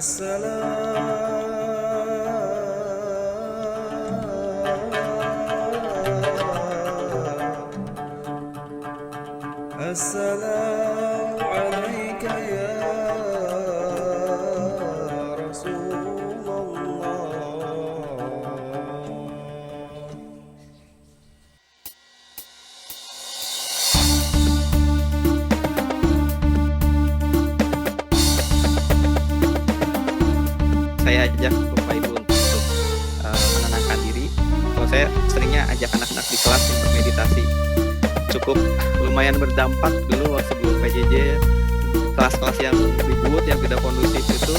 السلام عليك يا رسول الله. Saya ajak Bapak Ibu untuk menenangkan diri. Kalau saya seringnya ajak anak-anak di kelas untuk meditasi. Cukup lumayan berdampak dulu waktu sebelum PJJ, kelas-kelas yang ribut, yang tidak kondusif itu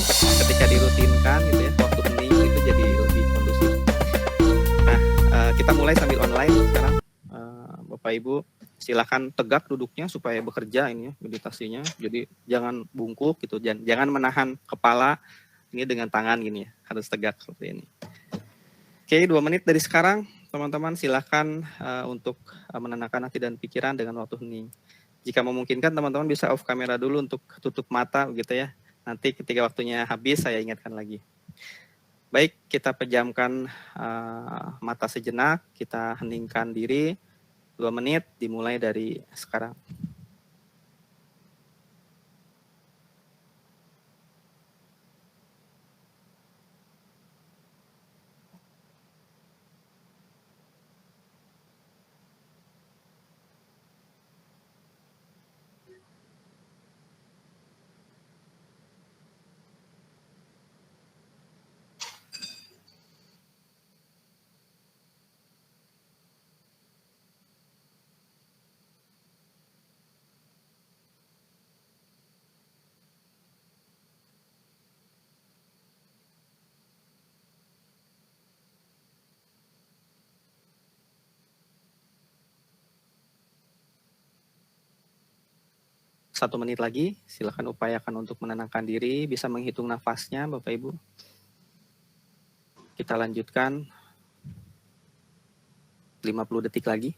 ketika dirutinkan gitu ya, waktu hening itu jadi lebih kondusif. Nah, kita mulai sambil online sekarang. Bapak Ibu silakan tegak duduknya supaya bekerja ini ya meditasinya. Jadi jangan bungkuk gitu, jangan menahan kepala ini dengan tangan gini ya, harus tegak seperti ini. Oke, 2 menit dari sekarang teman-teman silakan untuk menenangkan hati dan pikiran dengan waktu hening. Jika memungkinkan teman-teman bisa off kamera dulu untuk tutup mata gitu ya. Nanti ketika waktunya habis saya ingatkan lagi. Baik, kita pejamkan mata sejenak, kita heningkan diri. 2 menit dimulai dari sekarang. Satu menit lagi, silakan upayakan untuk menenangkan diri, bisa menghitung nafasnya Bapak Ibu. Kita lanjutkan 50 detik lagi.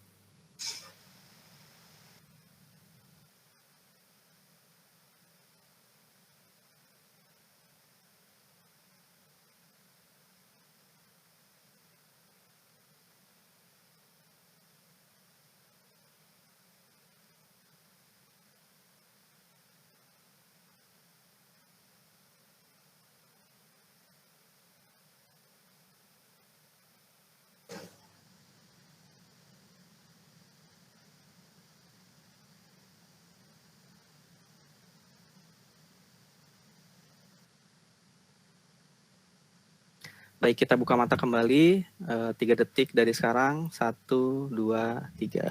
Baik, kita buka mata kembali. 3 detik dari sekarang. 1, 2, 3.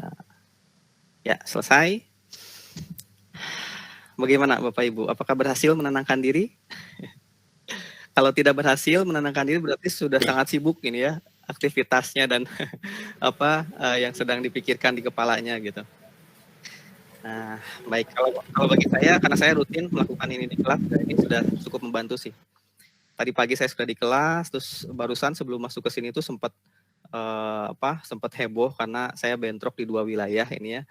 Ya, selesai. Bagaimana Bapak Ibu? Apakah berhasil menenangkan diri? Kalau tidak berhasil menenangkan diri berarti sudah sangat sibuk ini ya aktivitasnya dan apa yang sedang dipikirkan di kepalanya gitu. Nah, baik, kalau bagi saya karena saya rutin melakukan ini di kelas, ini sudah cukup membantu sih. Tadi pagi saya sudah di kelas, terus barusan sebelum masuk ke sini tuh sempat sempat heboh karena saya bentrok di 2 wilayah ini ya.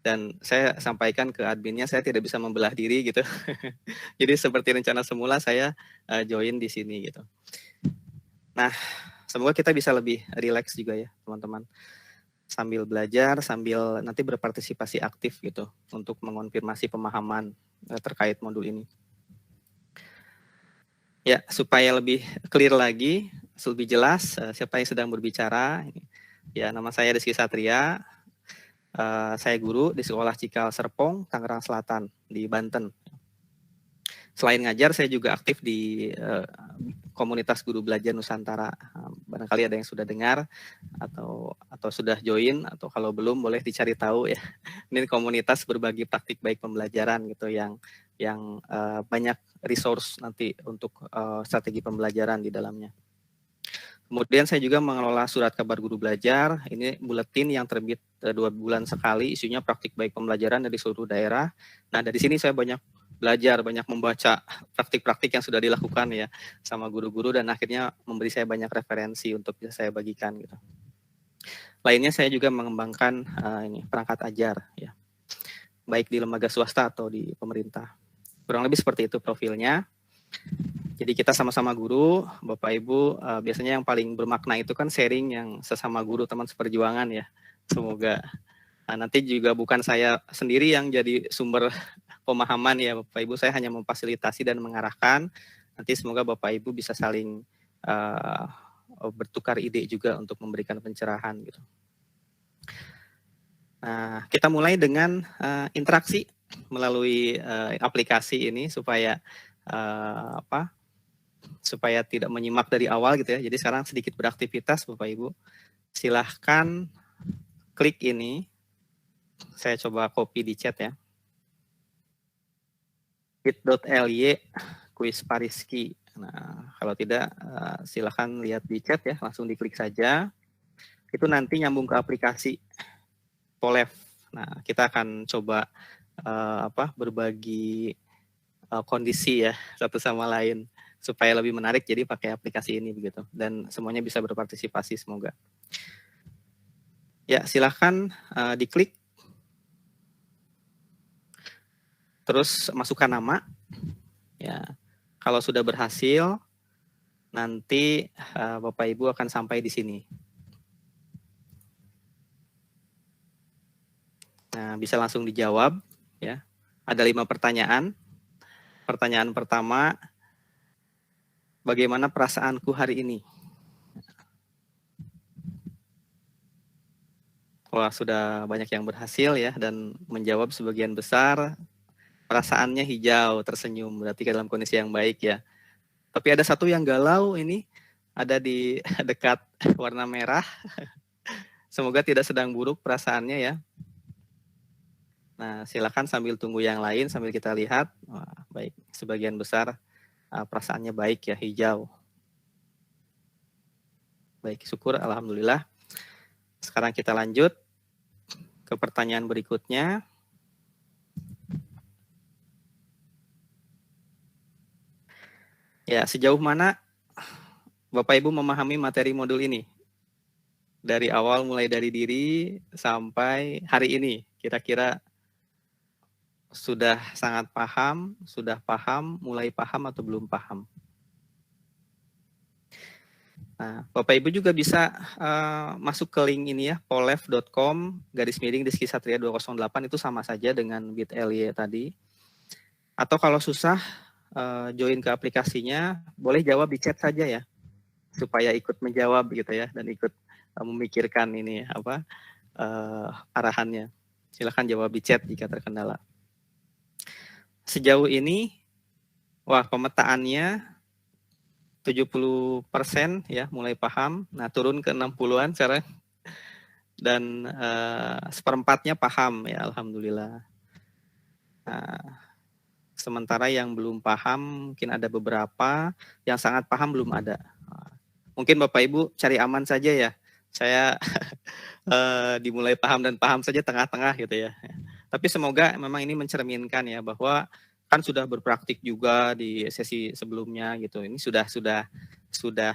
Dan saya sampaikan ke adminnya saya tidak bisa membelah diri gitu. Jadi seperti rencana semula saya join di sini gitu. Nah, semoga kita bisa lebih rileks juga ya teman-teman. Sambil belajar, sambil nanti berpartisipasi aktif gitu untuk mengonfirmasi pemahaman terkait modul ini. Ya, supaya lebih clear lagi, lebih jelas siapa yang sedang berbicara. Ya, nama saya Rizky Satria. Saya guru di Sekolah Cikal Serpong, Tangerang Selatan di Banten. Selain ngajar, saya juga aktif di komunitas guru belajar Nusantara. Barangkali ada yang sudah dengar atau sudah join, atau kalau belum boleh dicari tahu ya. Ini komunitas berbagi praktik baik pembelajaran gitu yang banyak resource nanti untuk strategi pembelajaran di dalamnya. Kemudian saya juga mengelola surat kabar guru belajar. Ini buletin yang terbit 2 bulan sekali, isinya praktik baik pembelajaran dari seluruh daerah. Nah, dari sini saya banyak belajar, banyak membaca praktik-praktik yang sudah dilakukan ya sama guru-guru dan akhirnya memberi saya banyak referensi untuk bisa saya bagikan gitu. Lainnya saya juga mengembangkan ini perangkat ajar ya, baik di lembaga swasta atau di pemerintah. Kurang lebih seperti itu profilnya. Jadi kita sama-sama guru, Bapak Ibu, biasanya yang paling bermakna itu kan sharing yang sesama guru teman seperjuangan ya. Semoga nanti juga bukan saya sendiri yang jadi sumber pemahaman ya Bapak Ibu, saya hanya memfasilitasi dan mengarahkan. Nanti semoga Bapak Ibu bisa saling bertukar ide juga untuk memberikan pencerahan gitu. Nah, kita mulai dengan interaksi melalui aplikasi ini supaya supaya tidak menyimak dari awal gitu ya. Jadi sekarang sedikit beraktivitas Bapak Ibu. Silahkan klik ini. Saya coba copy di chat ya. bit.ly kuis Pariski. Nah, kalau tidak silahkan lihat di chat ya, langsung diklik saja. Itu nanti nyambung ke aplikasi Polev. Nah, kita akan coba berbagi kondisi ya satu sama lain supaya lebih menarik, jadi pakai aplikasi ini begitu, dan semuanya bisa berpartisipasi semoga. Ya, silahkan diklik, terus masukkan nama. Ya, kalau sudah berhasil, nanti Bapak Ibu akan sampai di sini. Nah, bisa langsung dijawab ya. Ada 5 pertanyaan. Pertanyaan pertama, bagaimana perasaanku hari ini? Wah, sudah banyak yang berhasil ya, dan menjawab sebagian besar. Perasaannya hijau, tersenyum, berarti dalam kondisi yang baik ya. Tapi ada satu yang galau ini, ada di dekat warna merah. Semoga tidak sedang buruk perasaannya ya. Nah, silakan sambil tunggu yang lain, sambil kita lihat. Wah, baik, sebagian besar perasaannya baik ya, hijau. Baik, syukur, alhamdulillah. Sekarang kita lanjut ke pertanyaan berikutnya. Ya, sejauh mana Bapak Ibu memahami materi modul ini? Dari awal, mulai dari diri sampai hari ini, kira-kira sudah sangat paham, sudah paham, mulai paham atau belum paham? Nah, Bapak Ibu juga bisa masuk ke link ini ya, polev.com/Rizky Satria 208, itu sama saja dengan bit.ly tadi. Atau kalau susah join ke aplikasinya, boleh jawab di chat saja ya, supaya ikut menjawab gitu ya, dan ikut memikirkan ini arahannya. Silakan jawab di chat jika terkendala. Sejauh ini, wah, pemetaannya 70% ya, mulai paham. Nah, turun ke 60-an sekarang. Dan seperempatnya paham ya, alhamdulillah. Nah, sementara yang belum paham mungkin ada beberapa, yang sangat paham belum ada. Mungkin Bapak Ibu cari aman saja ya. Saya dimulai paham dan paham saja tengah-tengah gitu ya. Tapi semoga memang ini mencerminkan ya, bahwa kan sudah berpraktik juga di sesi sebelumnya gitu. Ini sudah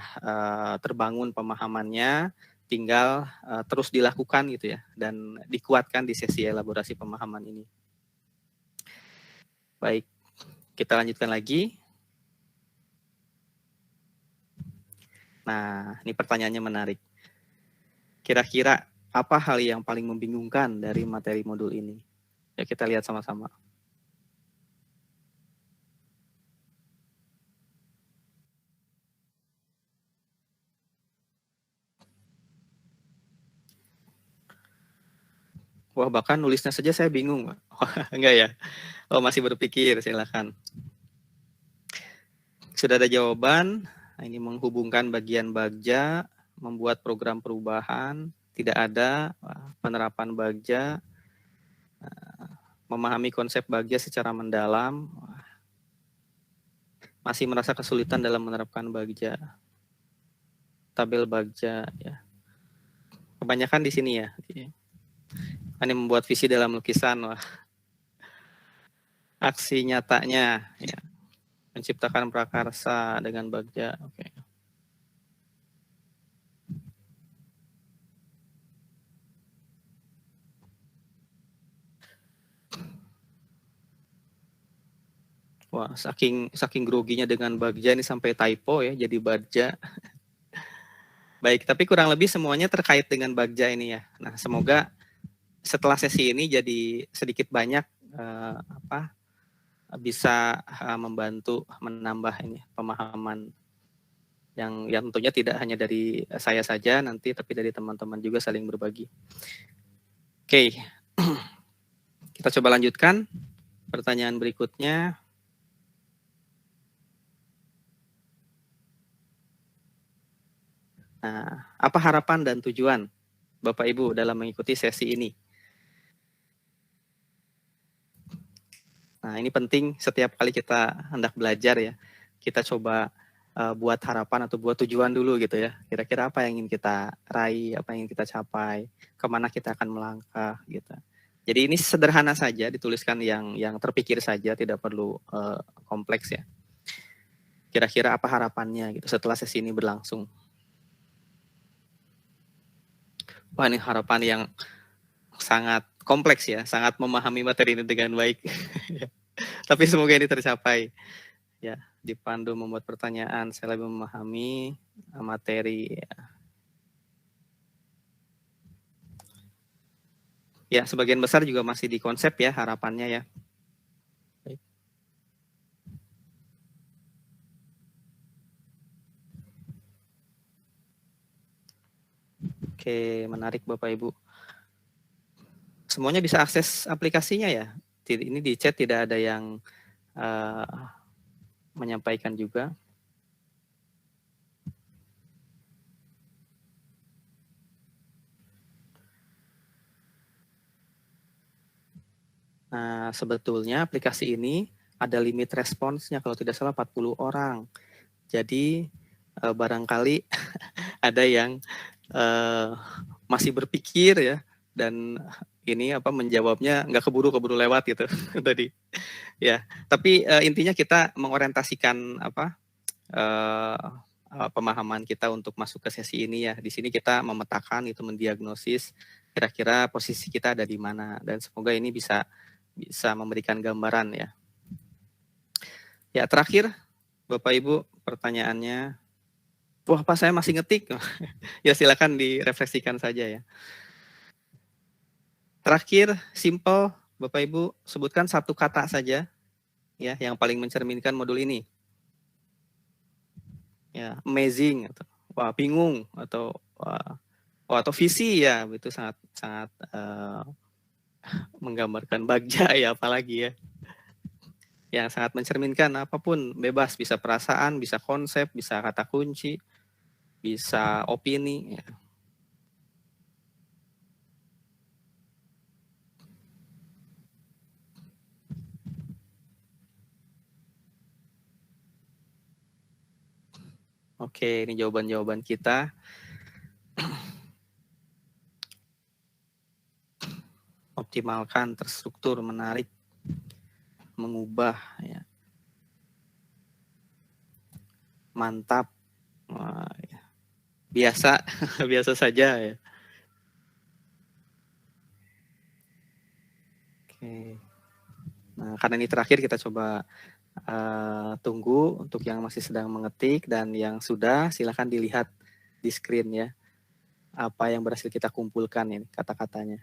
terbangun pemahamannya, tinggal terus dilakukan gitu ya, dan dikuatkan di sesi elaborasi pemahaman ini. Baik, kita lanjutkan lagi. Nah, ini pertanyaannya menarik. Kira-kira apa hal yang paling membingungkan dari materi modul ini? Ya, kita lihat sama-sama. Wah, bahkan nulisnya saja saya bingung. Enggak ya? Oh, masih berpikir, silakan. Sudah ada jawaban. Ini menghubungkan bagian bagja, membuat program perubahan, tidak ada penerapan bagja, memahami konsep bagja secara mendalam, masih merasa kesulitan dalam menerapkan bagja, tabel bagja ya. Kebanyakan di sini ya. Ini membuat visi dalam lukisan, wah. Aksi nyatanya ya. Menciptakan prakarsa dengan bagja. Oke. Wah, saking groginya dengan Bagja ini sampai typo ya, jadi Badja. Baik, tapi kurang lebih semuanya terkait dengan Bagja ini ya. Nah, semoga setelah sesi ini jadi sedikit banyak bisa membantu menambah ini pemahaman yang tentunya tidak hanya dari saya saja nanti, tapi dari teman-teman juga saling berbagi. Oke, kita coba lanjutkan pertanyaan berikutnya. Nah, apa harapan dan tujuan Bapak Ibu dalam mengikuti sesi ini? Nah, ini penting setiap kali kita hendak belajar ya. Kita coba buat harapan atau buat tujuan dulu gitu ya. Kira-kira apa yang ingin kita raih, apa yang ingin kita capai, kemana kita akan melangkah gitu. Jadi ini sederhana saja, dituliskan yang terpikir saja, tidak perlu kompleks ya. Kira-kira apa harapannya gitu setelah sesi ini berlangsung. Wah, ini harapan yang sangat kompleks ya, sangat memahami materi ini dengan baik. Tapi semoga ini tercapai. Ya, dipandu membuat pertanyaan, saya lebih memahami materi. Ya, sebagian besar juga masih di konsep ya harapannya ya. Baik. Oke, menarik Bapak Ibu. Semuanya bisa akses aplikasinya ya. Ini di chat tidak ada yang menyampaikan juga. Nah, sebetulnya aplikasi ini ada limit responsnya kalau tidak salah 40 orang. Jadi barangkali ada yang masih berpikir ya, dan ini menjawabnya nggak keburu lewat gitu tadi ya. Tapi intinya kita mengorientasikan pemahaman kita untuk masuk ke sesi ini ya. Di sini kita memetakan itu, mendiagnosis kira-kira posisi kita ada di mana, dan semoga ini bisa memberikan gambaran ya. Ya, terakhir Bapak Ibu pertanyaannya, wah Pak saya masih ngetik. Ya silakan direfleksikan saja ya. Terakhir, simple, Bapak Ibu sebutkan satu kata saja ya yang paling mencerminkan modul ini. Ya, amazing atau wah bingung atau atau visi ya, itu sangat menggambarkan Bagja ya, apalagi ya. Yang sangat mencerminkan apapun, bebas, bisa perasaan, bisa konsep, bisa kata kunci, bisa opini ya. Oke, ini jawaban-jawaban kita. Optimalkan, terstruktur, menarik, mengubah ya. Mantap. Wah, ya. Biasa biasa saja ya. Oke. Nah, karena ini terakhir, kita coba tunggu untuk yang masih sedang mengetik, dan yang sudah silakan dilihat di screen ya, apa yang berhasil kita kumpulkan ini kata-katanya.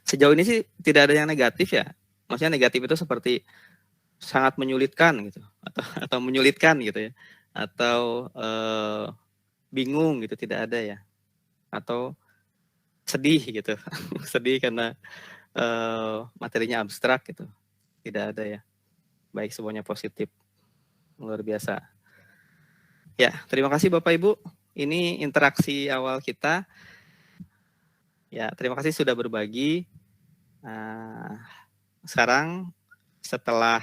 Sejauh ini sih tidak ada yang negatif ya. Maksudnya negatif itu seperti sangat menyulitkan gitu, atau menyulitkan gitu ya, atau bingung gitu, tidak ada ya, atau sedih gitu. Sedih karena materinya abstrak gitu, tidak ada ya. Baik, semuanya positif, luar biasa ya. Terima kasih Bapak Ibu, ini interaksi awal kita ya. Terima kasih sudah berbagi. Sekarang setelah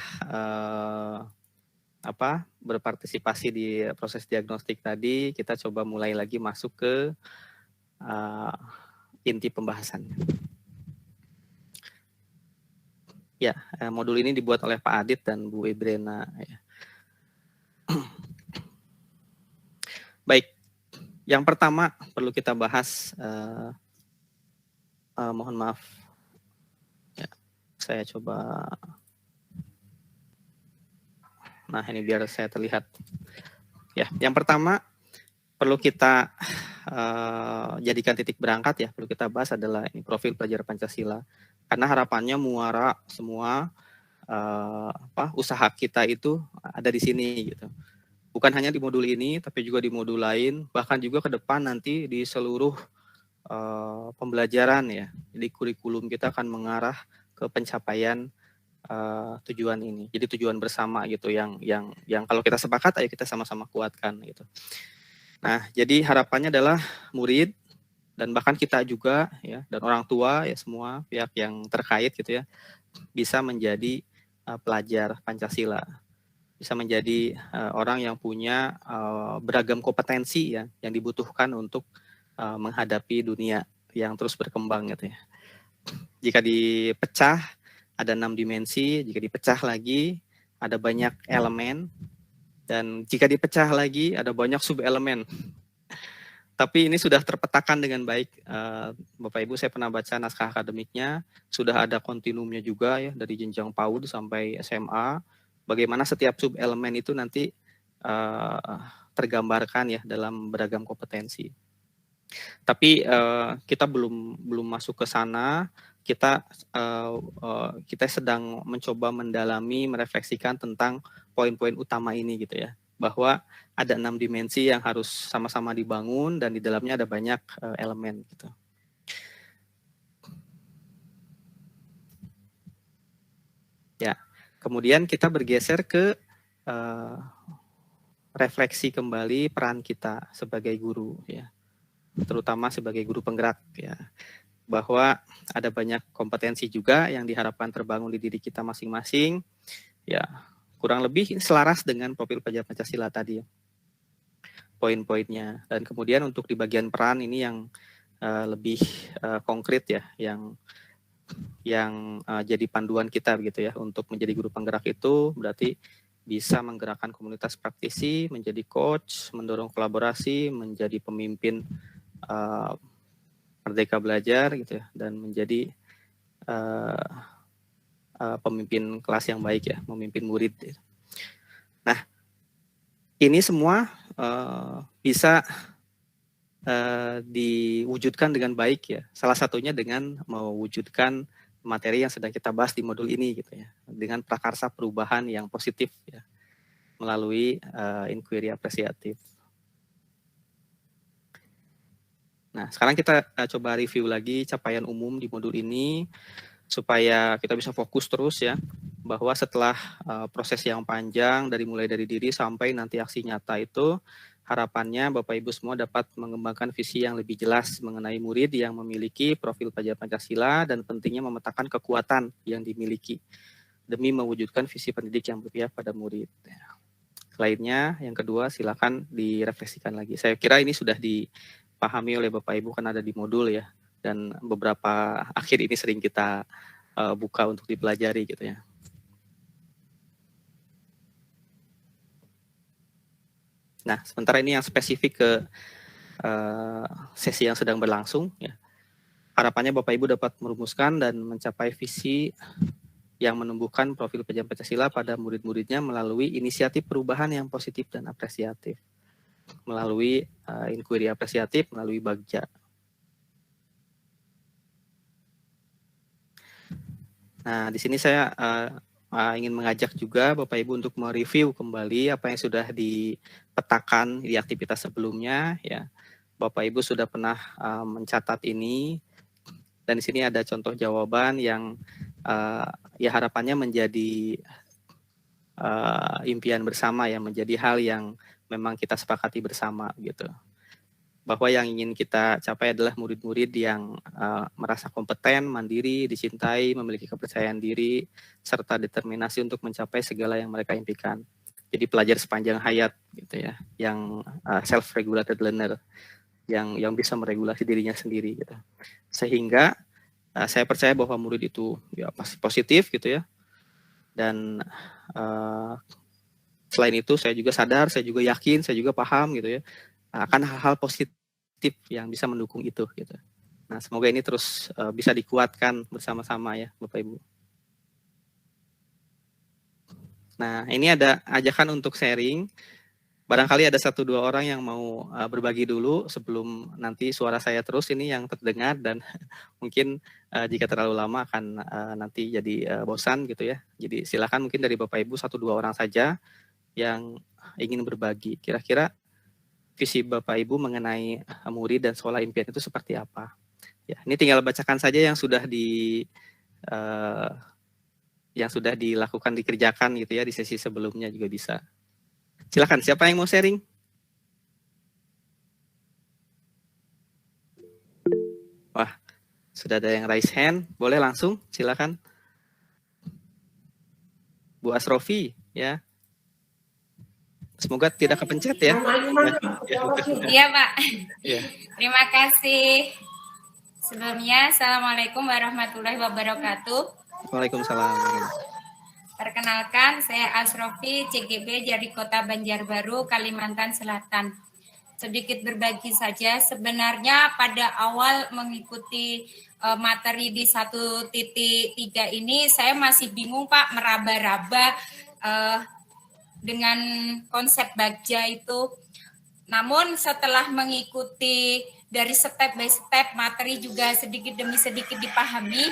berpartisipasi di proses diagnostik tadi, kita coba mulai lagi masuk ke inti pembahasannya. Ya, modul ini dibuat oleh Pak Adit dan Bu Ibrena ya. Baik, yang pertama perlu kita bahas, mohon maaf ya, saya coba Nah, ini biar saya terlihat. Ya, yang pertama perlu kita jadikan titik berangkat ya, perlu kita bahas adalah ini profil pelajar Pancasila. Karena harapannya muara semua usaha kita itu ada di sini gitu. Bukan hanya di modul ini, tapi juga di modul lain, bahkan juga ke depan nanti di seluruh pembelajaran ya. Jadi kurikulum kita akan mengarah ke pencapaian tujuan ini. Jadi tujuan bersama gitu yang kalau kita sepakat ayo kita sama-sama kuatkan gitu. Nah, jadi harapannya adalah murid dan bahkan kita juga ya dan orang tua ya semua pihak yang terkait gitu ya bisa menjadi pelajar Pancasila, bisa menjadi orang yang punya beragam kompetensi ya yang dibutuhkan untuk menghadapi dunia yang terus berkembang gitu ya. Jika dipecah ada 6 dimensi, jika dipecah lagi ada banyak elemen, dan jika dipecah lagi ada banyak subelemen. Tapi ini sudah terpetakan dengan baik, Bapak Ibu. Saya pernah baca naskah akademiknya, sudah ada kontinumnya juga ya dari jenjang PAUD sampai SMA. Bagaimana setiap subelemen itu nanti tergambarkan ya dalam beragam kompetensi. Tapi kita belum masuk ke sana. Kita sedang mencoba mendalami, merefleksikan tentang poin-poin utama ini gitu ya, bahwa ada 6 dimensi yang harus sama-sama dibangun dan di dalamnya ada banyak elemen gitu. Ya, kemudian kita bergeser ke refleksi kembali peran kita sebagai guru ya, terutama sebagai guru penggerak ya, bahwa ada banyak kompetensi juga yang diharapkan terbangun di diri kita masing-masing ya, kurang lebih selaras dengan profil pelajar Pancasila tadi ya, poin-poinnya. Dan kemudian untuk di bagian peran ini yang lebih konkret ya, yang jadi panduan kita begitu ya untuk menjadi guru penggerak itu berarti bisa menggerakkan komunitas praktisi, menjadi coach, mendorong kolaborasi, menjadi pemimpin Merdeka Belajar gitu ya, dan menjadi pemimpin kelas yang baik ya, memimpin murid. Nah, ini semua bisa diwujudkan dengan baik ya. Salah satunya dengan mewujudkan materi yang sedang kita bahas di modul ini gitu ya, dengan prakarsa perubahan yang positif ya, melalui inquiry apresiatif. Nah, sekarang kita coba review lagi capaian umum di modul ini supaya kita bisa fokus terus ya, bahwa setelah proses yang panjang mulai dari diri sampai nanti aksi nyata itu, harapannya Bapak Ibu semua dapat mengembangkan visi yang lebih jelas mengenai murid yang memiliki profil pelajar Pancasila dan pentingnya memetakan kekuatan yang dimiliki demi mewujudkan visi pendidik yang berpihak pada murid. Lainnya, yang kedua silakan direfleksikan lagi. Saya kira ini sudah dipahami oleh Bapak Ibu kan ada di modul ya, dan beberapa akhir ini sering kita buka untuk dipelajari gitu ya. Nah, sementara ini yang spesifik ke sesi yang sedang berlangsung ya. Harapannya Bapak Ibu dapat merumuskan dan mencapai visi yang menumbuhkan profil pelajar Pancasila pada murid-muridnya melalui inisiatif perubahan yang positif dan apresiatif, melalui inquiry apresiatif, melalui bagja. Nah, di sini saya ingin mengajak juga Bapak Ibu untuk mereview kembali apa yang sudah dipetakan di aktivitas sebelumnya ya. Bapak Ibu sudah pernah mencatat ini, dan di sini ada contoh jawaban yang ya harapannya menjadi impian bersama ya, menjadi hal yang memang kita sepakati bersama gitu. Bahwa yang ingin kita capai adalah murid-murid yang merasa kompeten, mandiri, dicintai, memiliki kepercayaan diri, serta determinasi untuk mencapai segala yang mereka impikan. Jadi pelajar sepanjang hayat gitu ya, yang self-regulated learner, yang bisa meregulasi dirinya sendiri gitu. Sehingga saya percaya bahwa murid itu ya pasti positif gitu ya. Dan selain itu saya juga sadar, saya juga yakin, saya juga paham gitu ya, akan hal-hal positif yang bisa mendukung itu gitu. Nah, semoga ini terus bisa dikuatkan bersama-sama ya Bapak Ibu. Nah, ini ada ajakan untuk sharing. Barangkali ada 1-2 orang yang mau berbagi dulu sebelum nanti suara saya terus ini yang terdengar dan mungkin jika terlalu lama akan nanti jadi bosan gitu ya. Jadi silakan mungkin dari Bapak Ibu 1-2 orang saja yang ingin berbagi. Kira-kira visi Bapak Ibu mengenai murid dan sekolah impian itu seperti apa? Ya, ini tinggal bacakan saja yang sudah dilakukan, dikerjakan gitu ya di sesi sebelumnya juga bisa. Silakan, siapa yang mau sharing? Wah, sudah ada yang raise hand, boleh langsung, silakan. Bu Asrofi, ya. Semoga tidak kepencet ya. Iya, Pak. Ya. Terima kasih. Sebelumnya, Assalamualaikum warahmatullahi wabarakatuh. Waalaikumsalam. Perkenalkan, saya Asrofi, CGB dari Kota Banjarbaru, Kalimantan Selatan. Sedikit berbagi saja, sebenarnya pada awal mengikuti materi di 1.3 ini, saya masih bingung Pak, meraba-raba dengan konsep Bagja itu. Namun setelah mengikuti dari step by step, materi juga sedikit demi sedikit dipahami,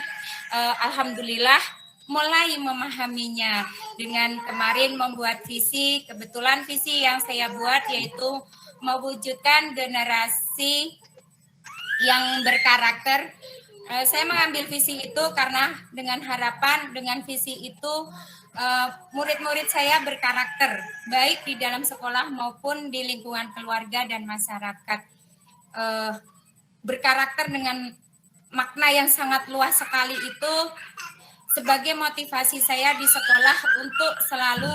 alhamdulillah mulai memahaminya. Dengan kemarin membuat visi, kebetulan visi yang saya buat yaitu mewujudkan generasi yang berkarakter. Saya mengambil visi itu karena dengan harapan dengan visi itu murid-murid saya berkarakter, baik di dalam sekolah maupun di lingkungan keluarga dan masyarakat. Berkarakter dengan makna yang sangat luas sekali itu sebagai motivasi saya di sekolah untuk selalu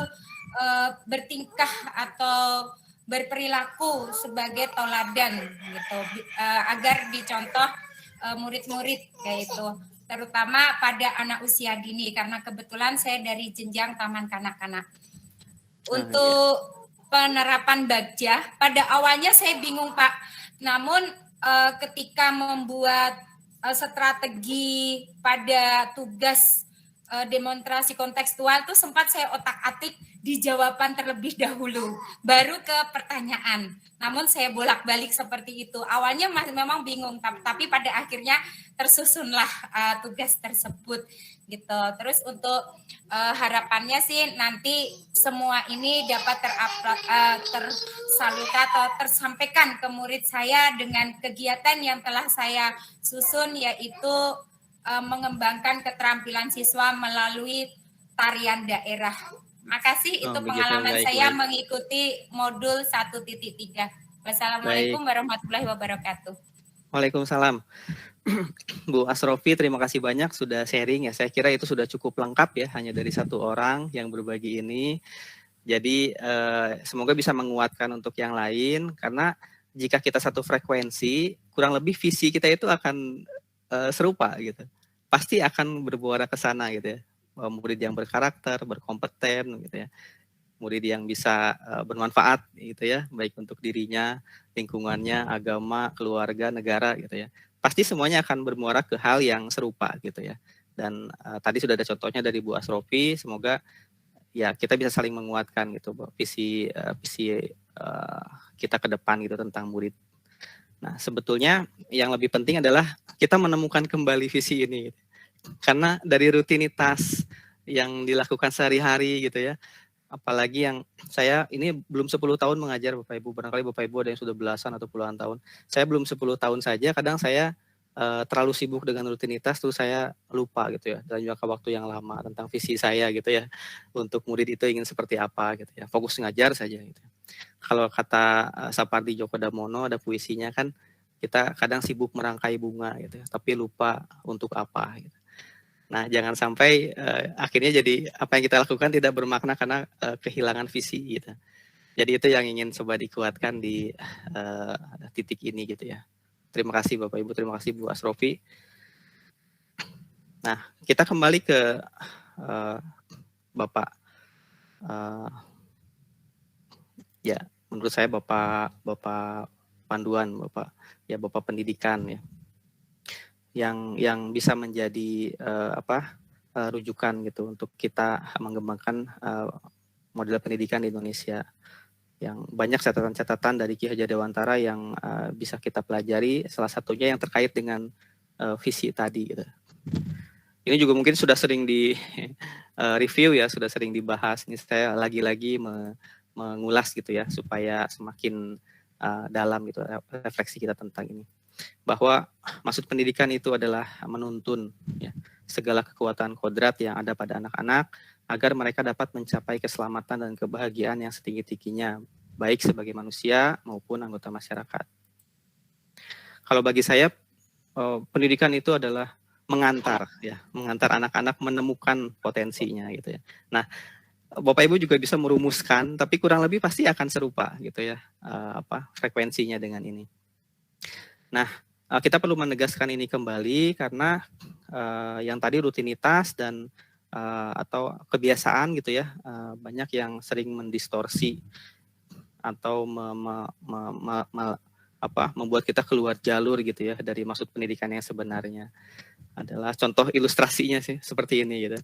bertingkah atau berperilaku sebagai toladan gitu, agar dicontoh murid-murid kayak itu, terutama pada anak usia dini karena kebetulan saya dari jenjang taman kanak-kanak. Untuk penerapan Bagja pada awalnya saya bingung Pak, namun ketika membuat strategi pada tugas demonstrasi kontekstual itu sempat saya otak-atik di jawaban terlebih dahulu, baru ke pertanyaan. Namun saya bolak-balik seperti itu. Awalnya memang bingung, tapi pada akhirnya tersusunlah tugas tersebut gitu. Terus untuk harapannya sih nanti semua ini dapat tersalurkan atau tersampaikan ke murid saya dengan kegiatan yang telah saya susun, yaitu mengembangkan keterampilan siswa melalui tarian daerah. Makasih, itu pengalaman saya mengikuti modul 1.3. Wassalamualaikum warahmatullahi wabarakatuh. Waalaikumsalam. Bu Asrofi, terima kasih banyak sudah sharing ya. Saya kira itu sudah cukup lengkap ya, hanya dari 1 orang yang berbagi ini. Jadi semoga bisa menguatkan untuk yang lain, karena jika kita satu frekuensi, kurang lebih visi kita itu akan serupa gitu. Pasti akan bermuara ke sana gitu ya. Murid yang berkarakter, berkompeten gitu ya. Murid yang bisa bermanfaat gitu ya, baik untuk dirinya, lingkungannya, agama, keluarga, negara gitu ya. Pasti semuanya akan bermuara ke hal yang serupa gitu ya. Dan tadi sudah ada contohnya dari Bu Asrofi, semoga ya kita bisa saling menguatkan gitu visi kita ke depan gitu tentang murid. Nah, sebetulnya yang lebih penting adalah kita menemukan kembali visi ini. Karena dari rutinitas yang dilakukan sehari-hari gitu ya, apalagi yang saya ini belum 10 tahun mengajar Bapak Ibu, barangkali Bapak Ibu ada yang sudah belasan atau puluhan tahun. Saya belum 10 tahun saja, kadang saya terlalu sibuk dengan rutinitas tuh saya lupa gitu ya, dan jangka waktu yang lama tentang visi saya gitu ya, untuk murid itu ingin seperti apa gitu ya, fokus ngajar saja gitu. Kalau kata Sapardi Djoko Damono ada puisinya kan, kita kadang sibuk merangkai bunga gitu ya, tapi lupa untuk apa gitu. Nah, jangan sampai akhirnya jadi apa yang kita lakukan tidak bermakna karena kehilangan visi gitu. Jadi itu yang ingin coba dikuatkan di titik ini gitu ya. Terima kasih Bapak Ibu, terima kasih Bu Asrofi. Nah, kita kembali ke Bapak. Ya, menurut saya Bapak panduan, Bapak pendidikan ya. Yang bisa menjadi rujukan gitu untuk kita mengembangkan model pendidikan di Indonesia. Yang banyak catatan-catatan dari Ki Hajar Dewantara yang bisa kita pelajari, salah satunya yang terkait dengan visi tadi gitu. Ini juga mungkin sudah sering di review ya, sudah sering dibahas. Ini saya lagi-lagi mengulas gitu ya, supaya semakin dalam gitu refleksi kita tentang ini. Bahwa maksud pendidikan itu adalah menuntun ya, segala kekuatan kodrat yang ada pada anak-anak agar mereka dapat mencapai keselamatan dan kebahagiaan yang setinggi-tingginya, baik sebagai manusia maupun anggota masyarakat. Kalau bagi saya, pendidikan itu adalah mengantar anak-anak menemukan potensinya gitu ya. Nah, Bapak Ibu juga bisa merumuskan, tapi kurang lebih pasti akan serupa gitu ya, frekuensinya dengan ini. Nah, kita perlu menegaskan ini kembali karena yang tadi rutinitas dan atau kebiasaan gitu ya, banyak yang sering mendistorsi atau membuat kita keluar jalur gitu ya dari maksud pendidikan yang sebenarnya. Adalah contoh ilustrasinya sih seperti ini gitu.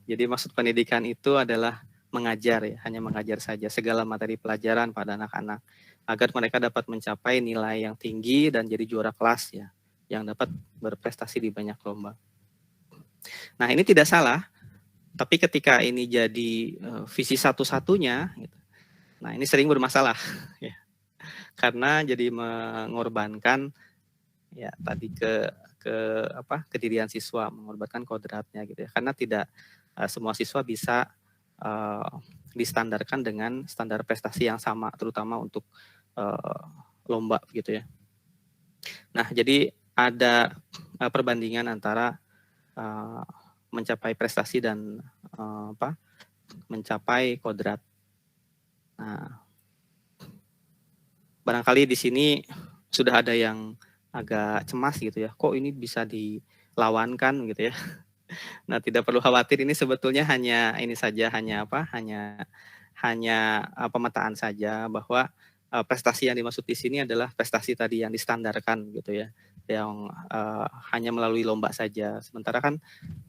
Jadi maksud pendidikan itu adalah mengajar ya, hanya mengajar saja segala materi pelajaran pada anak-anak agar mereka dapat mencapai nilai yang tinggi dan jadi juara kelas ya, yang dapat berprestasi di banyak lomba. Nah, ini tidak salah, tapi ketika ini jadi visi satu-satunya, gitu, nah ini sering bermasalah, ya, karena jadi mengorbankan ya tadi kedirian siswa, mengorbankan kodratnya gitu ya, karena tidak semua siswa bisa distandarkan dengan standar prestasi yang sama, terutama untuk lomba gitu ya. Nah, jadi ada perbandingan antara mencapai prestasi dan mencapai kodrat. Nah, barangkali di sini sudah ada yang agak cemas gitu ya, kok ini bisa dilawankan gitu ya. Nah, tidak perlu khawatir, ini sebetulnya hanya pemetaan saja bahwa prestasi yang dimaksud di sini adalah prestasi tadi yang distandarkan gitu ya, yang hanya melalui lomba saja. Sementara kan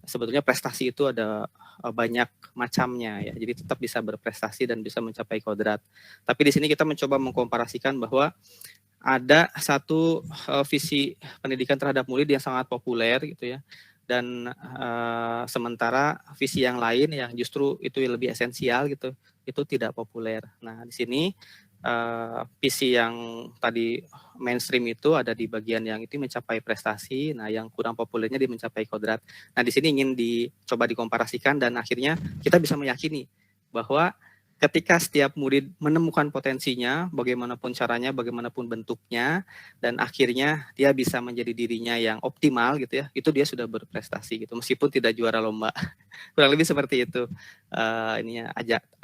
sebetulnya prestasi itu ada banyak macamnya ya, jadi tetap bisa berprestasi dan bisa mencapai kodrat. Tapi di sini kita mencoba mengkomparasikan bahwa ada satu visi pendidikan terhadap murid yang sangat populer gitu ya, dan sementara visi yang lain yang justru itu lebih esensial gitu, itu tidak populer. Nah, di sini visi yang tadi mainstream itu ada di bagian yang itu mencapai prestasi, nah yang kurang populernya di mencapai kodrat. Nah, di sini ingin dicoba dikomparasikan dan akhirnya kita bisa meyakini bahwa ketika setiap murid menemukan potensinya, bagaimanapun caranya, bagaimanapun bentuknya, dan akhirnya dia bisa menjadi dirinya yang optimal gitu ya, itu dia sudah berprestasi gitu, meskipun tidak juara lomba. Kurang lebih seperti itu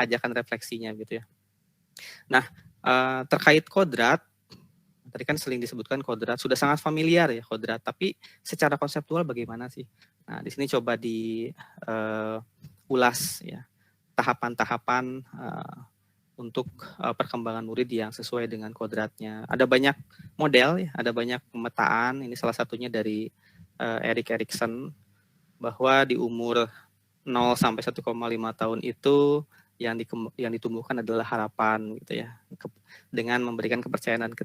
ajakan refleksinya gitu ya. Nah, terkait kodrat, tadi kan sering disebutkan kodrat, sudah sangat familiar ya kodrat, tapi secara konseptual bagaimana sih? Nah, di sini coba diulas ya, tahapan-tahapan untuk perkembangan murid yang sesuai dengan kodratnya. Ada banyak model, ya, ada banyak pemetaan. Ini salah satunya dari Erik Erikson, bahwa di umur 0 sampai 1,5 tahun itu yang ditumbuhkan adalah harapan gitu ya, dengan memberikan kepercayaan dan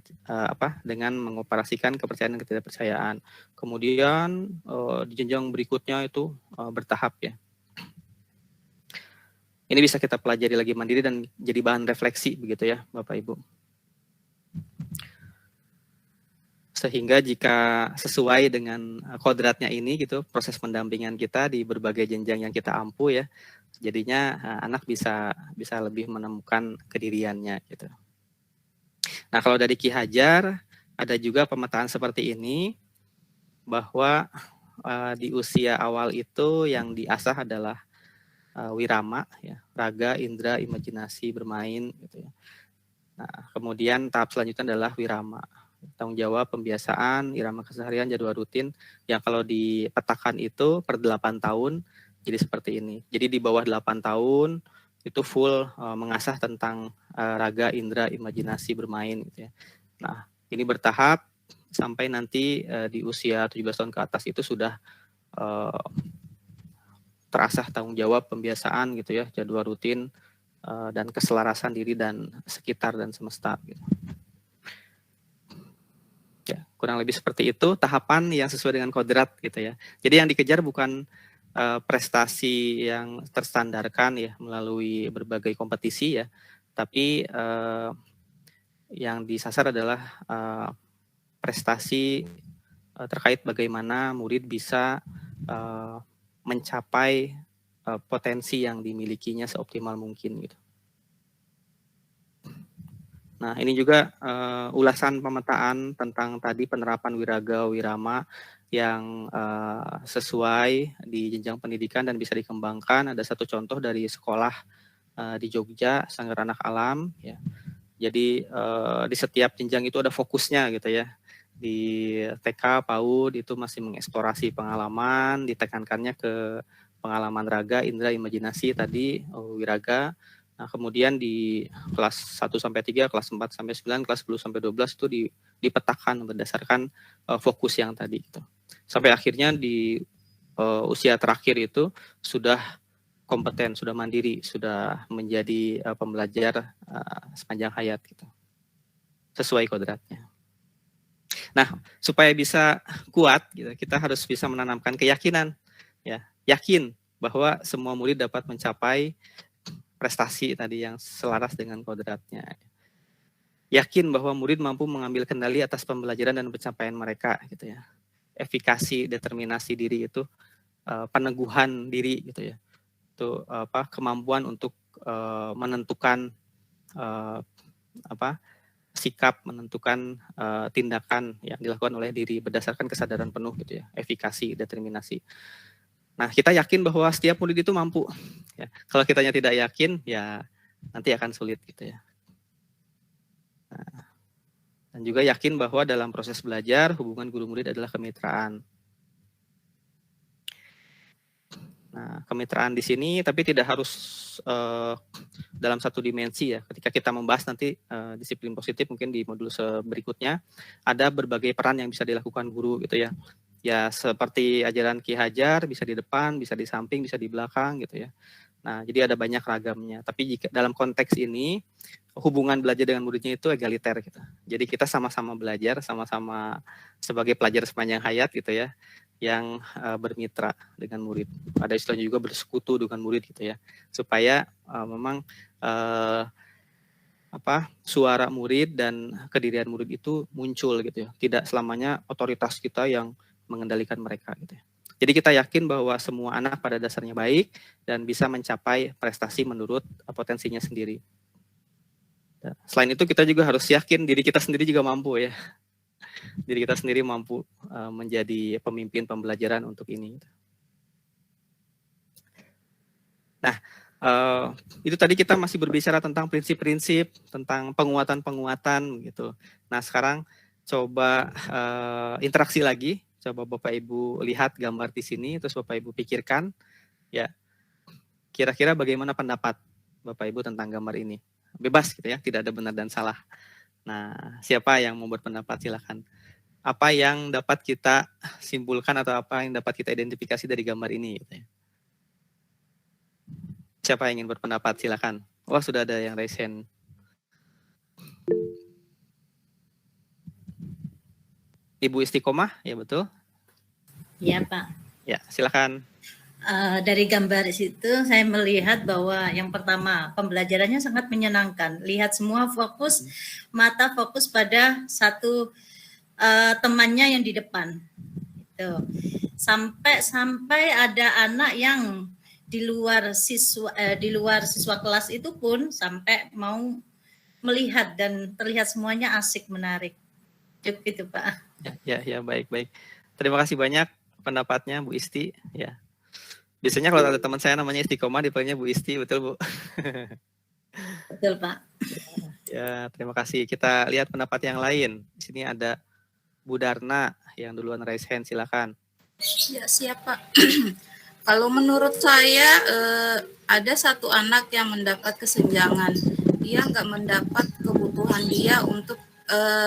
dengan mengoperasikan kepercayaan dan ketidakpercayaan. Kemudian di jenjang berikutnya itu bertahap ya. Ini bisa kita pelajari lagi mandiri dan jadi bahan refleksi begitu ya, Bapak Ibu. Sehingga jika sesuai dengan kodratnya ini gitu, proses pendampingan kita di berbagai jenjang yang kita ampu ya, jadinya anak bisa lebih menemukan kediriannya gitu. Nah, kalau dari Ki Hajar ada juga pemetaan seperti ini, bahwa di usia awal itu yang diasah adalah wirama ya, raga, indera, imajinasi, bermain gitu ya. Nah, kemudian tahap selanjutnya adalah wirama, tanggung jawab, pembiasaan, irama keseharian, jadwal rutin, yang kalau dipetakan itu per 8 tahun jadi seperti ini. Jadi di bawah 8 tahun itu full mengasah tentang raga, indera, imajinasi, bermain gitu ya. Nah, ini bertahap sampai nanti di usia 17 tahun ke atas itu sudah terasah tanggung jawab, pembiasaan gitu ya, jadwal rutin, dan keselarasan diri dan sekitar dan semesta gitu. Ya, kurang lebih seperti itu tahapan yang sesuai dengan kodrat gitu ya. Jadi yang dikejar bukan prestasi yang terstandarkan ya melalui berbagai kompetisi ya, tapi yang disasar adalah prestasi terkait bagaimana murid bisa mencapai potensi yang dimilikinya seoptimal mungkin gitu. Nah, ini juga ulasan pemetaan tentang tadi penerapan wiraga wirama yang sesuai di jenjang pendidikan dan bisa dikembangkan. Ada satu contoh dari sekolah di Jogja, Sanggar Anak Alam ya. Jadi di setiap jenjang itu ada fokusnya gitu ya. Di TK, PAUD itu masih mengeksplorasi pengalaman, ditekankannya ke pengalaman raga, indera, imajinasi tadi, wiraga. Nah, kemudian di kelas 1 sampai 3, kelas 4 sampai 9, kelas 10 sampai 12 itu dipetakan berdasarkan fokus yang tadi gitu. Sampai akhirnya di usia terakhir itu sudah kompeten, sudah mandiri, sudah menjadi pembelajar sepanjang hayat gitu. Sesuai kodratnya. Nah, supaya bisa kuat gitu, kita harus bisa menanamkan keyakinan ya, yakin bahwa semua murid dapat mencapai prestasi tadi yang selaras dengan kodratnya. Yakin bahwa murid mampu mengambil kendali atas pembelajaran dan pencapaian mereka gitu ya. Efikasi, determinasi diri itu peneguhan diri gitu ya. Itu kemampuan untuk menentukan sikap, menentukan tindakan yang dilakukan oleh diri berdasarkan kesadaran penuh gitu ya. Efikasi, determinasi. Nah, kita yakin bahwa setiap murid itu mampu. Ya. Kalau kitanya tidak yakin, ya nanti akan sulit gitu ya. Nah, dan juga yakin bahwa dalam proses belajar, hubungan guru murid adalah kemitraan. Nah, kemitraan di sini tapi tidak harus dalam satu dimensi ya. Ketika kita membahas nanti disiplin positif mungkin di modul berikutnya, ada berbagai peran yang bisa dilakukan guru gitu ya. Ya seperti ajaran Ki Hajar, bisa di depan, bisa di samping, bisa di belakang gitu ya. Nah, jadi ada banyak ragamnya. Tapi jika dalam konteks ini, hubungan belajar dengan muridnya itu egaliter gitu. Jadi kita sama-sama belajar, sama-sama sebagai pelajar sepanjang hayat gitu ya, yang bermitra dengan murid. Ada istilahnya juga bersekutu dengan murid gitu ya. Supaya memang suara murid dan kedirian murid itu muncul gitu ya. Tidak selamanya otoritas kita yang mengendalikan mereka gitu ya. Jadi kita yakin bahwa semua anak pada dasarnya baik dan bisa mencapai prestasi menurut potensinya sendiri. Selain itu kita juga harus yakin diri kita sendiri juga mampu ya. Diri kita sendiri mampu menjadi pemimpin pembelajaran untuk ini. Nah, itu tadi kita masih berbicara tentang prinsip-prinsip, tentang penguatan-penguatan gitu. Nah, sekarang coba interaksi lagi. Coba Bapak Ibu lihat gambar di sini, terus Bapak Ibu pikirkan, ya kira-kira bagaimana pendapat Bapak Ibu tentang gambar ini. Bebas gitu ya, tidak ada benar dan salah. Nah, siapa yang mau berpendapat silakan. Apa yang dapat kita simpulkan atau apa yang dapat kita identifikasi dari gambar ini? Gitu ya. Siapa yang ingin berpendapat silakan. Wah, sudah ada yang raise hand. Ibu Istiqomah, ya betul? Ya Pak. Ya, silakan. Dari gambar situ saya melihat bahwa yang pertama pembelajarannya sangat menyenangkan. Lihat semua fokus, mata fokus pada satu temannya yang di depan. Itu. Sampai ada anak yang di luar siswa kelas itu pun sampai mau melihat dan terlihat semuanya asik, menarik. Gitu Pak. Ya, baik. Terima kasih banyak pendapatnya Bu Isti. Ya, biasanya kalau ada teman saya namanya Istiqomah dipanggilnya Bu Isti, betul Bu? Betul Pak. Ya, terima kasih. Kita lihat pendapat yang lain. Di sini ada Bu Darna yang duluan raise hand, silakan. Ya siap Pak. Kalau menurut saya ada satu anak yang mendapat kesenjangan. Dia nggak mendapat kebutuhan dia untuk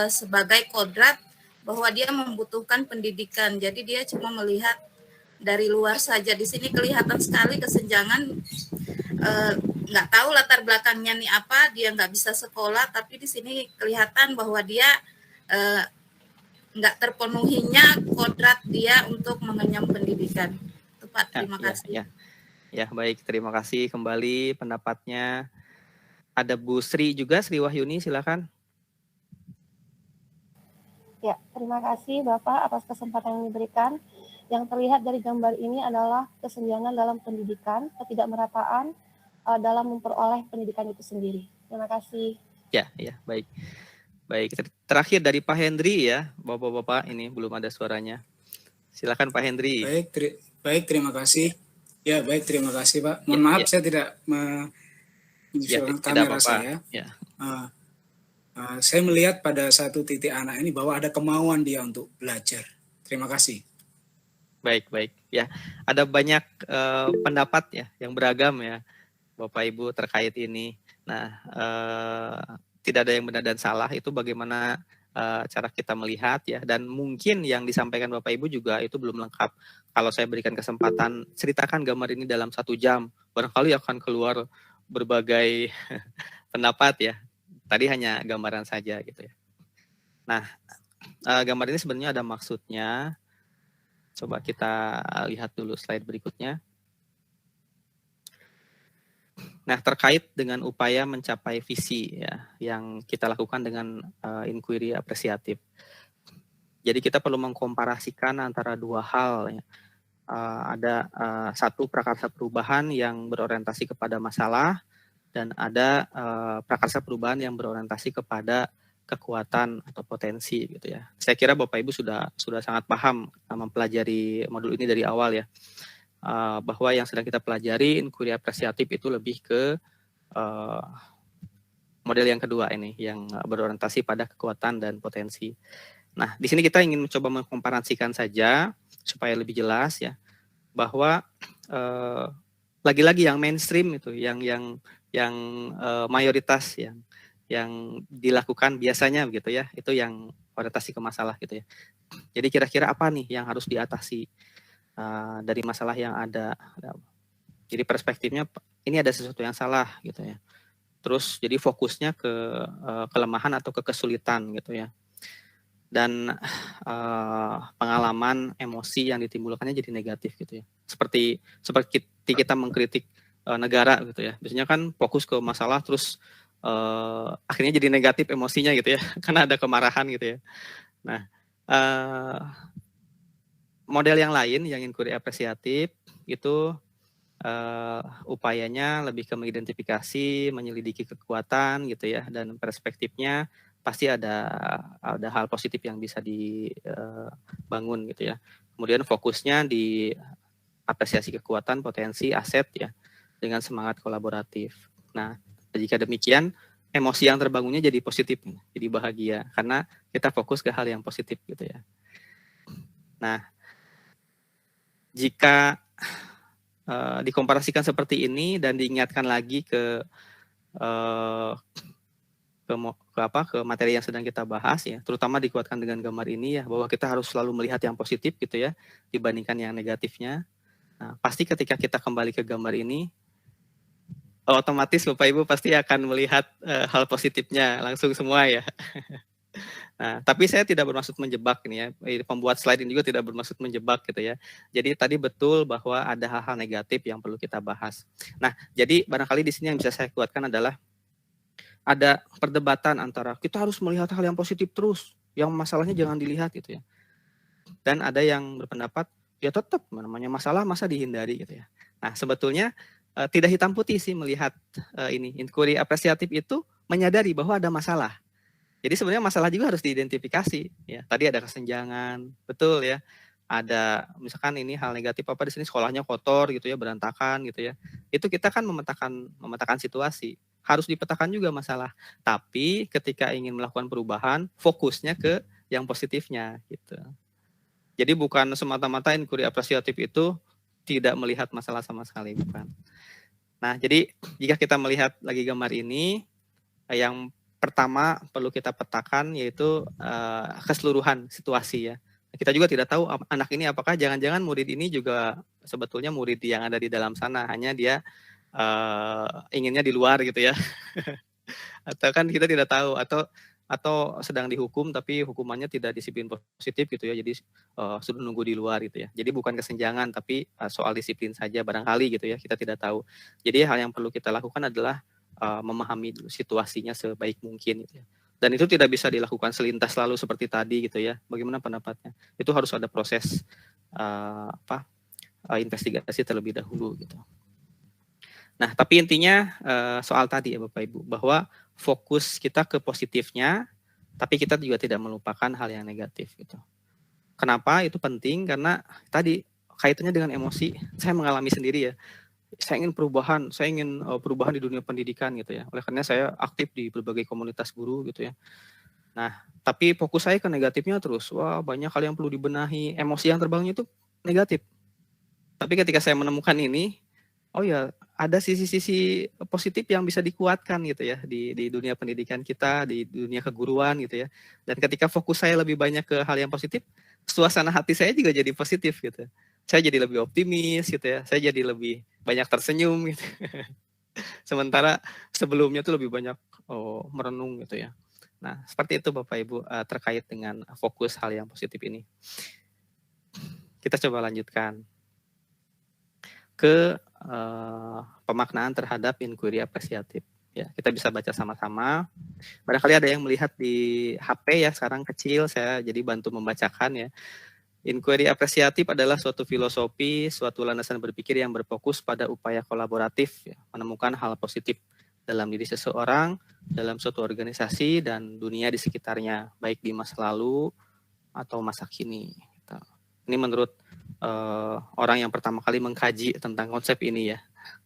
sebagai kodrat bahwa dia membutuhkan pendidikan. Jadi dia cuma melihat dari luar saja. Di sini kelihatan sekali kesenjangan nggak tahu latar belakangnya nih apa, dia nggak bisa sekolah, tapi di sini kelihatan bahwa dia nggak terpenuhinya kodrat dia untuk mengenyam pendidikan. Itu Pak, terima kasih. Ya, baik, terima kasih kembali pendapatnya. Ada Bu Sri juga, Sri Wahyuni, silakan. Ya, terima kasih Bapak atas kesempatan yang diberikan. Yang terlihat dari gambar ini adalah kesenjangan dalam pendidikan, ketidakmerataan dalam memperoleh pendidikan itu sendiri. Terima kasih. Ya, baik. Baik, terakhir dari Pak Hendri ya, Bapak-bapak, ini belum ada suaranya. Silakan Pak Hendri. Baik, terima kasih. Ya, baik, terima kasih Pak. Mohon maaf saya tidak menunjukkan kamera saya. Ya. Saya melihat pada satu titik anak ini bahwa ada kemauan dia untuk belajar. Terima kasih. Baik. Ya, ada banyak pendapat ya yang beragam ya, Bapak Ibu terkait ini. Nah, tidak ada yang benar dan salah, itu bagaimana cara kita melihat ya, dan mungkin yang disampaikan Bapak Ibu juga itu belum lengkap. Kalau saya berikan kesempatan ceritakan gambar ini dalam 1 jam, barangkali akan keluar berbagai pendapat ya. Tadi hanya gambaran saja gitu ya. Nah, gambar ini sebenarnya ada maksudnya. Coba kita lihat dulu slide berikutnya. Nah, terkait dengan upaya mencapai visi ya, yang kita lakukan dengan inquiry apresiatif. Jadi kita perlu mengkomparasikan antara 2 hal ya. Ada satu prakarsa perubahan yang berorientasi kepada masalah, dan ada prakarsa perubahan yang berorientasi kepada kekuatan atau potensi gitu ya. Saya kira Bapak Ibu sudah sangat paham mempelajari modul ini dari awal ya. Bahwa yang sedang kita pelajari inquiry apresiatif itu lebih ke model yang kedua ini, yang berorientasi pada kekuatan dan potensi. Nah, di sini kita ingin mencoba mengkomparasikan saja supaya lebih jelas ya, bahwa lagi-lagi yang mainstream itu, yang mayoritas yang dilakukan biasanya begitu ya, itu yang orientasi ke masalah gitu ya. Jadi kira-kira apa nih yang harus diatasi dari masalah yang ada. Jadi perspektifnya ini ada sesuatu yang salah gitu ya. Terus jadi fokusnya ke kelemahan atau ke kesulitan gitu ya. Dan pengalaman emosi yang ditimbulkannya jadi negatif gitu ya. Seperti kita mengkritik negara gitu ya. Biasanya kan fokus ke masalah terus akhirnya jadi negatif emosinya gitu ya. Karena ada kemarahan gitu ya. Nah, model yang lain yang inquiry apresiatif itu upayanya lebih ke mengidentifikasi, menyelidiki kekuatan gitu ya, dan perspektifnya pasti ada hal positif yang bisa dibangun gitu ya. Kemudian fokusnya di apresiasi kekuatan, potensi, aset ya, dengan semangat kolaboratif. Nah, jika demikian emosi yang terbangunnya jadi positif, jadi bahagia karena kita fokus ke hal yang positif gitu ya. Nah, jika dikomparasikan seperti ini dan diingatkan lagi ke materi yang sedang kita bahas ya, terutama dikuatkan dengan gambar ini ya, bahwa kita harus selalu melihat yang positif gitu ya dibandingkan yang negatifnya. Nah, pasti ketika kita kembali ke gambar ini, otomatis Bapak Ibu pasti akan melihat hal positifnya langsung semua ya. Nah, tapi saya tidak bermaksud menjebak ini ya. Pembuat slide ini juga tidak bermaksud menjebak gitu ya. Jadi tadi betul bahwa ada hal-hal negatif yang perlu kita bahas. Nah, jadi barangkali di sini yang bisa saya kuatkan adalah ada perdebatan antara kita harus melihat hal yang positif terus, yang masalahnya jangan dilihat gitu ya. Dan ada yang berpendapat ya tetap namanya masalah masa dihindari gitu ya. Nah, sebetulnya tidak hitam putih sih melihat ini. Inquiry apresiatif itu menyadari bahwa ada masalah. Jadi sebenarnya masalah juga harus diidentifikasi ya. Tadi ada kesenjangan, betul ya. Ada misalkan ini hal negatif apa di sini, sekolahnya kotor gitu ya, berantakan gitu ya. Itu kita kan memetakan situasi. Harus dipetakan juga masalah. Tapi ketika ingin melakukan perubahan, fokusnya ke yang positifnya gitu. Jadi bukan semata-mata inquiry apresiatif itu tidak melihat masalah sama sekali, bukan. Nah, jadi jika kita melihat lagi gambar ini, yang pertama perlu kita petakan yaitu keseluruhan situasi ya. Kita juga tidak tahu anak ini apakah jangan-jangan murid ini juga sebetulnya murid yang ada di dalam sana, hanya dia inginnya di luar gitu ya. Atau kan kita tidak tahu, atau sedang dihukum tapi hukumannya tidak disiplin positif gitu ya, jadi sudah nunggu di luar gitu ya. Jadi bukan kesenjangan tapi soal disiplin saja barangkali gitu ya, kita tidak tahu. Jadi hal yang perlu kita lakukan adalah memahami dulu situasinya sebaik mungkin gitu ya. Dan itu tidak bisa dilakukan selintas lalu seperti tadi gitu ya. Bagaimana pendapatnya? Itu harus ada proses investigasi terlebih dahulu gitu. Nah, tapi intinya soal tadi ya Bapak Ibu, bahwa fokus kita ke positifnya, tapi kita juga tidak melupakan hal yang negatif gitu. Kenapa itu penting? Karena tadi kaitannya dengan emosi. Saya mengalami sendiri ya. Saya ingin perubahan di dunia pendidikan gitu ya. Oleh karena saya aktif di berbagai komunitas guru gitu ya. Nah, tapi fokus saya ke negatifnya terus. Wah, banyak hal yang perlu dibenahi. Emosi yang terbangunnya itu negatif. Tapi ketika saya menemukan ini, oh ya, ada sisi-sisi positif yang bisa dikuatkan gitu ya di dunia pendidikan kita, di dunia keguruan gitu ya. Dan ketika fokus saya lebih banyak ke hal yang positif, suasana hati saya juga jadi positif gitu. Saya jadi lebih optimis gitu ya. Saya jadi lebih banyak tersenyum gitu. Sementara sebelumnya tuh lebih banyak merenung gitu ya. Nah, seperti itu Bapak Ibu terkait dengan fokus hal yang positif ini. Kita coba lanjutkan ke pemaknaan terhadap inquiry apresiatif. Ya, kita bisa baca sama-sama. Barangkali ada yang melihat di HP ya, sekarang kecil, saya jadi bantu membacakan ya. Inquiry apresiatif adalah suatu filosofi, suatu landasan berpikir yang berfokus pada upaya kolaboratif, ya, menemukan hal positif dalam diri seseorang, dalam suatu organisasi, dan dunia di sekitarnya, baik di masa lalu atau masa kini. Ini menurut orang yang pertama kali mengkaji tentang konsep ini ya,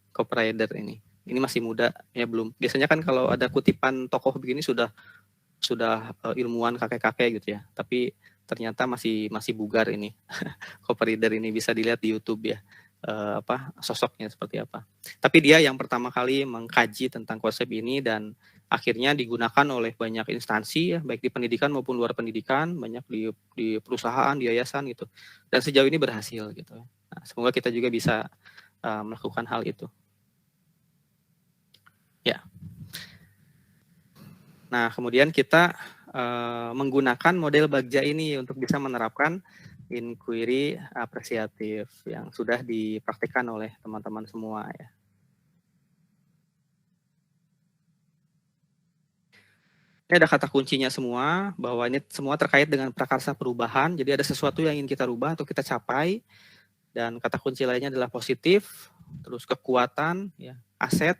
Copprider ini. Ini masih muda ya, belum. Biasanya kan kalau ada kutipan tokoh begini sudah ilmuwan kakek-kakek gitu ya. Tapi ternyata masih bugar ini. Copprider ini bisa dilihat di YouTube ya. Sosoknya seperti apa. Tapi dia yang pertama kali mengkaji tentang konsep ini dan akhirnya digunakan oleh banyak instansi ya, baik di pendidikan maupun luar pendidikan, banyak di perusahaan, di yayasan gitu. Dan sejauh ini berhasil gitu. Nah, semoga kita juga bisa melakukan hal itu. Ya. Nah, kemudian kita menggunakan model Bagja ini untuk bisa menerapkan inquiry apresiatif yang sudah dipraktikkan oleh teman-teman semua ya. Ini ada kata kuncinya semua, bahwa ini semua terkait dengan prakarsa perubahan. Jadi ada sesuatu yang ingin kita rubah atau kita capai, dan kata kunci lainnya adalah positif, terus kekuatan, ya, aset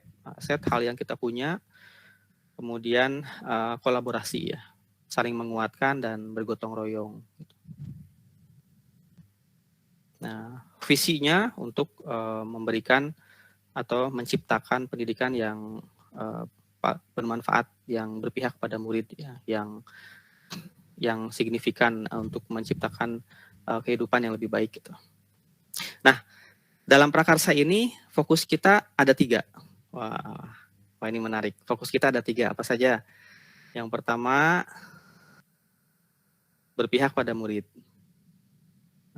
hal yang kita punya, kemudian kolaborasi ya, saling menguatkan dan bergotong royong. Nah, visinya untuk memberikan atau menciptakan pendidikan yang bermanfaat, yang berpihak pada murid ya, yang signifikan untuk menciptakan kehidupan yang lebih baik gitu. Nah, dalam prakarsa ini fokus kita ada 3. Wah, ini menarik. Fokus kita ada 3. Apa saja? Yang pertama, berpihak pada murid.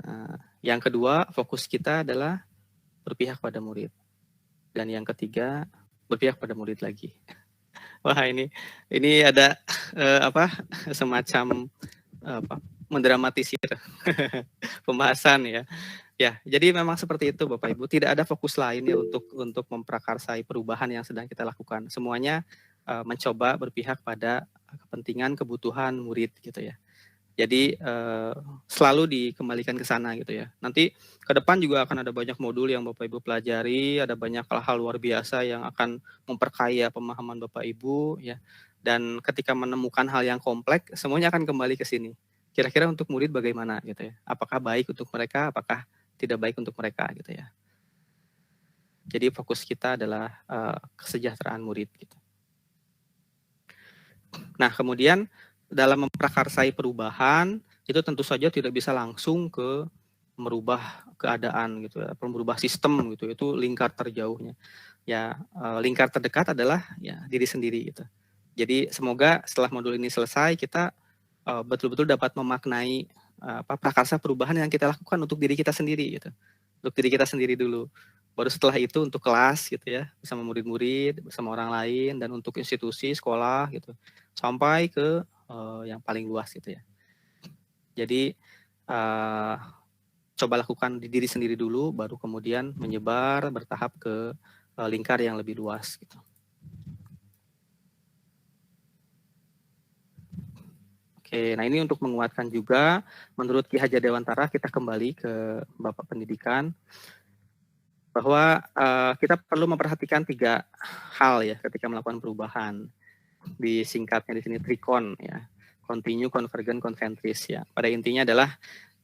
Nah, yang kedua, fokus kita adalah berpihak pada murid. Dan yang ketiga, berpihak pada murid lagi. Wah, ini ada semacam mendramatisir pembahasan ya. Ya, jadi memang seperti itu Bapak Ibu. Tidak ada fokus lain ya untuk memprakarsai perubahan yang sedang kita lakukan. Semuanya mencoba berpihak pada kepentingan kebutuhan murid gitu ya. Jadi selalu dikembalikan ke sana gitu ya. Nanti ke depan juga akan ada banyak modul yang Bapak Ibu pelajari, ada banyak hal-hal luar biasa yang akan memperkaya pemahaman Bapak Ibu ya. Dan ketika menemukan hal yang kompleks, semuanya akan kembali ke sini. Kira-kira untuk murid bagaimana gitu ya? Apakah baik untuk mereka, apakah tidak baik untuk mereka gitu ya. Jadi fokus kita adalah kesejahteraan murid gitu. Nah, kemudian dalam memprakarsai perubahan itu tentu saja tidak bisa langsung ke merubah keadaan gitu ya, merubah sistem gitu, itu lingkar terjauhnya. Ya, lingkar terdekat adalah ya diri sendiri gitu. Jadi semoga setelah modul ini selesai kita betul-betul dapat memaknai prakarsa perubahan yang kita lakukan untuk diri kita sendiri gitu. Untuk diri kita sendiri dulu. Baru setelah itu untuk kelas gitu ya, bersama murid-murid, bersama orang lain, dan untuk institusi, sekolah gitu, sampai ke yang paling luas gitu ya. Jadi coba lakukan di diri sendiri dulu, baru kemudian menyebar bertahap ke lingkar yang lebih luas gitu. Oke, nah ini untuk menguatkan juga, menurut Ki Hajar Dewantara, kita kembali ke Bapak Pendidikan, bahwa kita perlu memperhatikan 3 hal ya ketika melakukan perubahan. Disingkatnya di sini trikon ya, continue, convergent, konsentris ya. Pada intinya adalah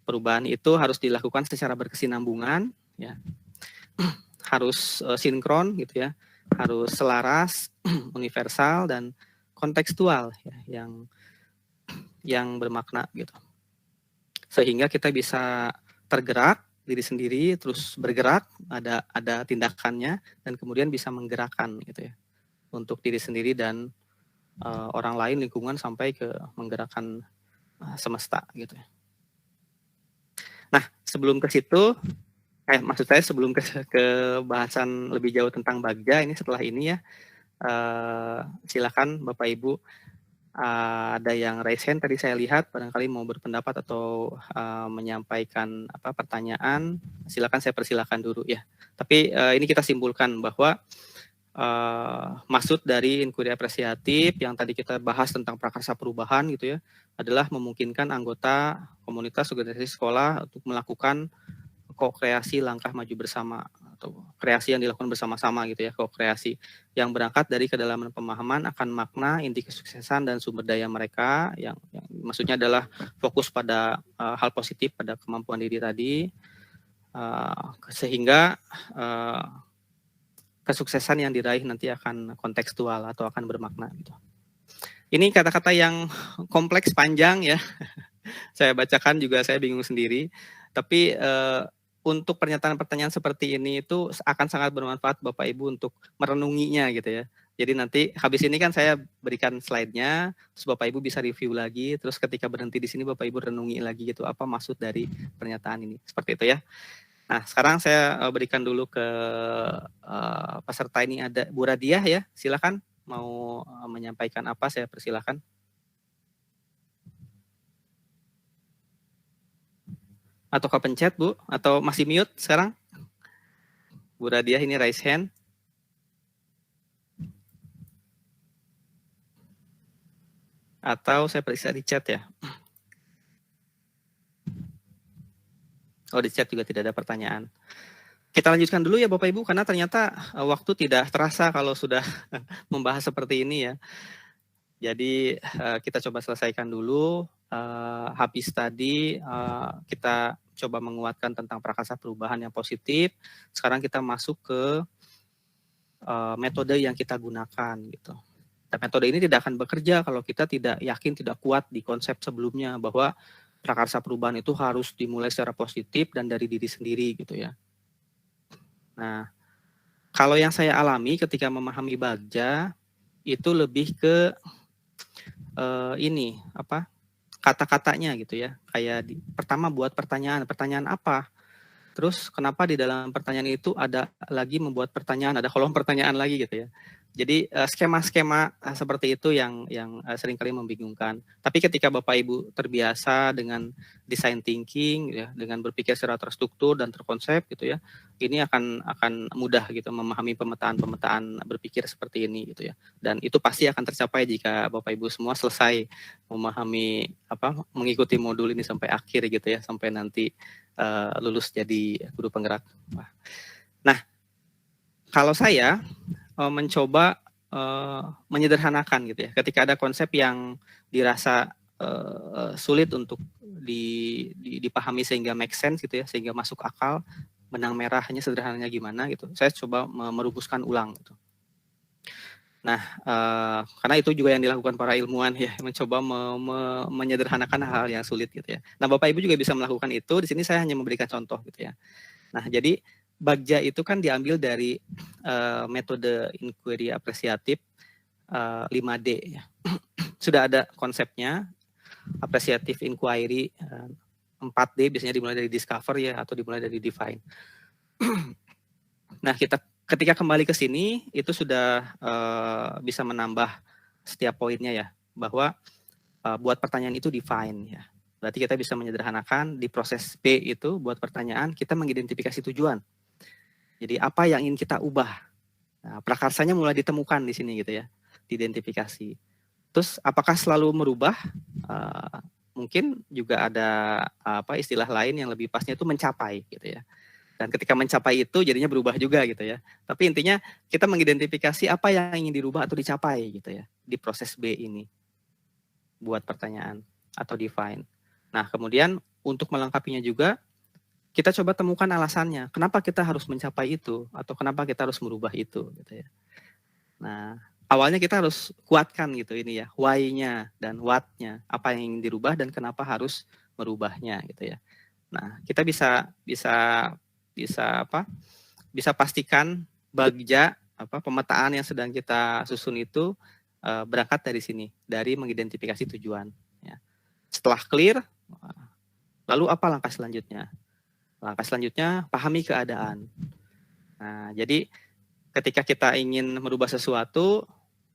perubahan itu harus dilakukan secara berkesinambungan ya, harus sinkron gitu ya, harus selaras, universal, dan kontekstual ya, yang bermakna gitu, sehingga kita bisa tergerak diri sendiri, terus bergerak, ada tindakannya, dan kemudian bisa menggerakkan gitu ya, untuk diri sendiri dan orang lain, lingkungan, sampai ke menggerakkan semesta gitu ya. Nah, sebelum ke situ, maksud saya sebelum ke bahasan lebih jauh tentang Bagja, ini setelah ini ya, silakan Bapak Ibu, ada yang raise hand tadi saya lihat, barangkali mau berpendapat atau menyampaikan pertanyaan, silakan, saya persilakan dulu ya. Tapi ini kita simpulkan bahwa maksud dari inquiry apresiatif yang tadi kita bahas tentang prakarsa perubahan gitu ya, adalah memungkinkan anggota komunitas organisasi sekolah untuk melakukan ko-kreasi langkah maju bersama, atau kreasi yang dilakukan bersama-sama gitu ya, ko-kreasi yang berangkat dari kedalaman pemahaman akan makna, inti kesuksesan, dan sumber daya mereka, yang maksudnya adalah fokus pada hal positif, pada kemampuan diri tadi, sehingga kesuksesan yang diraih nanti akan kontekstual atau akan bermakna gitu. Ini kata-kata yang kompleks, panjang ya. Saya bacakan juga saya bingung sendiri. Tapi untuk pernyataan-pertanyaan seperti ini itu akan sangat bermanfaat Bapak Ibu untuk merenunginya gitu ya. Jadi nanti habis ini kan saya berikan slide-nya, terus Bapak Ibu bisa review lagi, terus ketika berhenti di sini Bapak Ibu renungi lagi gitu, apa maksud dari pernyataan ini. Seperti itu ya. Nah, sekarang saya berikan dulu ke peserta ini, ada Bu Radiah ya, silakan mau menyampaikan apa, saya persilakan. Atau kepencet Bu, atau masih mute sekarang? Bu Radiah ini raise hand. Atau saya periksa di chat ya. Oh, di chat juga tidak ada pertanyaan. Kita lanjutkan dulu ya Bapak Ibu, karena ternyata waktu tidak terasa kalau sudah membahas seperti ini ya. Jadi kita coba selesaikan dulu. Habis tadi kita coba menguatkan tentang prakarsa perubahan yang positif. Sekarang kita masuk ke metode yang kita gunakan gitu. Dan metode ini tidak akan bekerja kalau kita tidak yakin, tidak kuat di konsep sebelumnya bahwa prakarsa perubahan itu harus dimulai secara positif dan dari diri sendiri gitu ya. Nah, kalau yang saya alami ketika memahami Bagja itu lebih ke ini kata-katanya gitu ya. Kayak pertama buat pertanyaan apa? Terus kenapa di dalam pertanyaan itu ada lagi membuat pertanyaan, ada kolom pertanyaan lagi gitu ya. Jadi skema-skema seperti itu yang seringkali membingungkan. Tapi ketika Bapak Ibu terbiasa dengan design thinking ya, dengan berpikir secara terstruktur dan terkonsep gitu ya, ini akan mudah gitu memahami pemetaan berpikir seperti ini gitu ya. Dan itu pasti akan tercapai jika Bapak Ibu semua selesai memahami mengikuti modul ini sampai akhir gitu ya, sampai nanti lulus jadi guru penggerak. Nah, kalau saya mencoba menyederhanakan gitu ya, ketika ada konsep yang dirasa sulit untuk dipahami sehingga make sense gitu ya, sehingga masuk akal, benang merahnya sederhananya gimana gitu, saya coba merumuskan ulang gitu. Nah, karena itu juga yang dilakukan para ilmuwan ya, mencoba menyederhanakan hal yang sulit gitu ya. Nah, Bapak Ibu juga bisa melakukan itu. Di sini saya hanya memberikan contoh gitu ya. Nah, jadi Bagja itu kan diambil dari metode inquiry apresiatif 5D ya. Sudah ada konsepnya, apresiatif inquiry 4D biasanya dimulai dari discover ya, atau dimulai dari define. Nah, ketika kembali ke sini itu sudah bisa menambah setiap poinnya ya, bahwa buat pertanyaan itu define ya. Berarti kita bisa menyederhanakan di proses B itu buat pertanyaan kita mengidentifikasi tujuan. Jadi apa yang ingin kita ubah? Nah, prakarsanya mulai ditemukan di sini gitu ya, diidentifikasi. Terus apakah selalu merubah? Mungkin juga ada istilah lain yang lebih pasnya itu mencapai gitu ya. Dan ketika mencapai itu jadinya berubah juga gitu ya. Tapi intinya kita mengidentifikasi apa yang ingin dirubah atau dicapai gitu ya di proses B ini buat pertanyaan atau define. Nah, kemudian untuk melengkapinya juga kita coba temukan alasannya. Kenapa kita harus mencapai itu atau kenapa kita harus merubah itu gitu ya. Nah, awalnya kita harus kuatkan gitu ini ya, why-nya dan what-nya, apa yang ingin dirubah dan kenapa harus merubahnya gitu ya. Nah, kita bisa pastikan bagja pemetaan yang sedang kita susun itu berangkat dari sini, dari mengidentifikasi tujuan ya. Setelah clear, lalu apa langkah selanjutnya? Langkah selanjutnya pahami keadaan. Nah, jadi ketika kita ingin merubah sesuatu,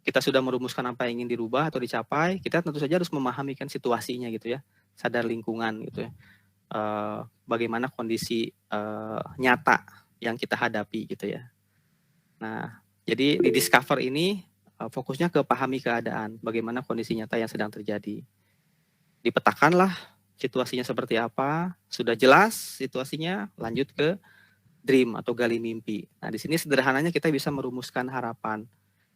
kita sudah merumuskan apa yang ingin dirubah atau dicapai, kita tentu saja harus memahami kan situasinya gitu ya, sadar lingkungan gitu ya. Bagaimana kondisi nyata yang kita hadapi gitu ya. Nah, jadi di discover ini fokusnya ke pahami keadaan, bagaimana kondisi nyata yang sedang terjadi. Dipetakanlah situasinya seperti apa, sudah jelas situasinya, lanjut ke dream atau gali mimpi. Nah, di sini sederhananya kita bisa merumuskan harapan.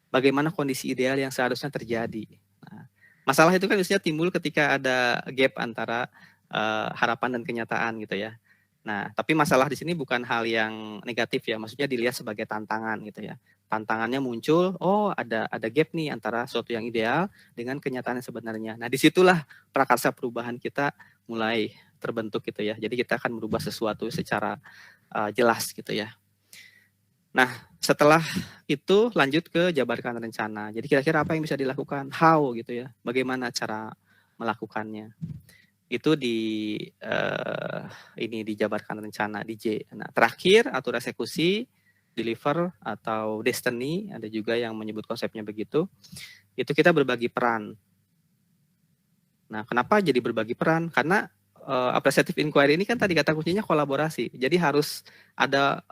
Bagaimana kondisi ideal yang seharusnya terjadi. Nah, masalah itu kan biasanya timbul ketika ada gap antara harapan dan kenyataan gitu ya. Nah, tapi masalah di sini bukan hal yang negatif ya, maksudnya dilihat sebagai tantangan gitu ya. Tantangannya muncul, oh ada gap nih antara sesuatu yang ideal dengan kenyataan yang sebenarnya. Nah, disitulah prakarsa perubahan kita mulai terbentuk gitu ya. Jadi kita akan merubah sesuatu secara jelas gitu ya. Nah, setelah itu lanjut ke jabarkan rencana. Jadi kira-kira apa yang bisa dilakukan? How gitu ya. Bagaimana cara melakukannya? Itu dijabarkan rencana di J. Nah, terakhir atur eksekusi, deliver atau destiny, ada juga yang menyebut konsepnya begitu. Itu kita berbagi peran. Nah, kenapa jadi berbagi peran? Karena appreciative inquiry ini kan tadi kata kuncinya kolaborasi. Jadi harus ada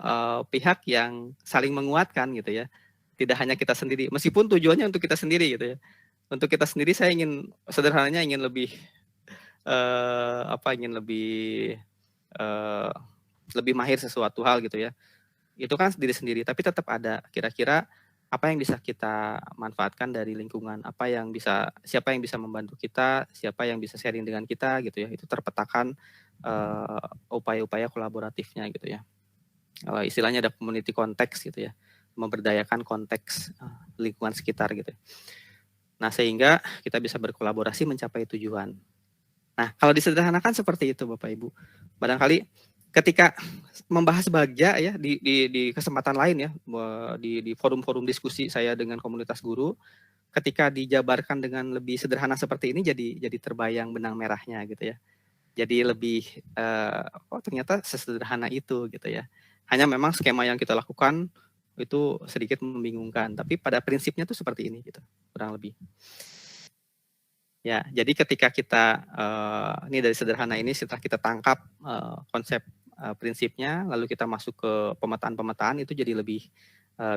pihak yang saling menguatkan gitu ya. Tidak hanya kita sendiri. Meskipun tujuannya untuk kita sendiri gitu ya. Untuk kita sendiri saya sederhananya ingin lebih lebih mahir sesuatu hal gitu ya. Itu kan diri sendiri, tapi tetap ada kira-kira apa yang bisa kita manfaatkan dari lingkungan, siapa yang bisa membantu kita, siapa yang bisa sharing dengan kita gitu ya. Itu terpetakan upaya-upaya kolaboratifnya gitu ya. Istilahnya ada community konteks gitu ya, memberdayakan konteks lingkungan sekitar gitu. Nah, sehingga kita bisa berkolaborasi mencapai tujuan. Nah, kalau disederhanakan seperti itu Bapak Ibu. Barangkali ketika membahas bagja ya di kesempatan lain ya, di forum-forum diskusi saya dengan komunitas guru, ketika dijabarkan dengan lebih sederhana seperti ini jadi terbayang benang merahnya gitu ya. Jadi lebih ternyata sesederhana itu gitu ya. Hanya memang skema yang kita lakukan itu sedikit membingungkan, tapi pada prinsipnya tuh seperti ini gitu, kurang lebih. Ya, jadi ketika kita ini dari sederhana ini setelah kita tangkap konsep prinsipnya, lalu kita masuk ke pemetaan-pemetaan itu jadi lebih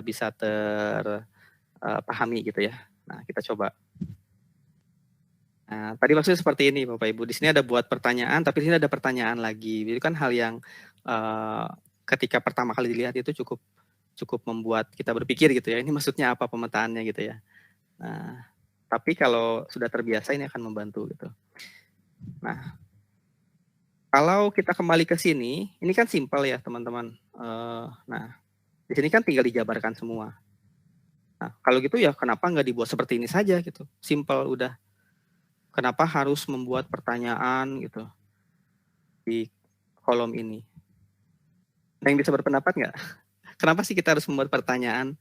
bisa terpahami gitu ya. Nah, kita coba. Nah, tadi maksudnya seperti ini Bapak Ibu. Di sini ada buat pertanyaan, tapi di sini ada pertanyaan lagi. Itu kan hal yang ketika pertama kali dilihat itu cukup membuat kita berpikir gitu ya. Ini maksudnya apa pemetaannya gitu ya. Nah, tapi kalau sudah terbiasa ini akan membantu gitu. Nah, kalau kita kembali ke sini, ini kan simpel ya teman-teman. Nah, di sini kan tinggal dijabarkan semua. Nah, kalau gitu ya kenapa nggak dibuat seperti ini saja gitu? Simpel udah. Kenapa harus membuat pertanyaan gitu di kolom ini? Ada yang bisa berpendapat nggak? Kenapa sih kita harus membuat pertanyaan?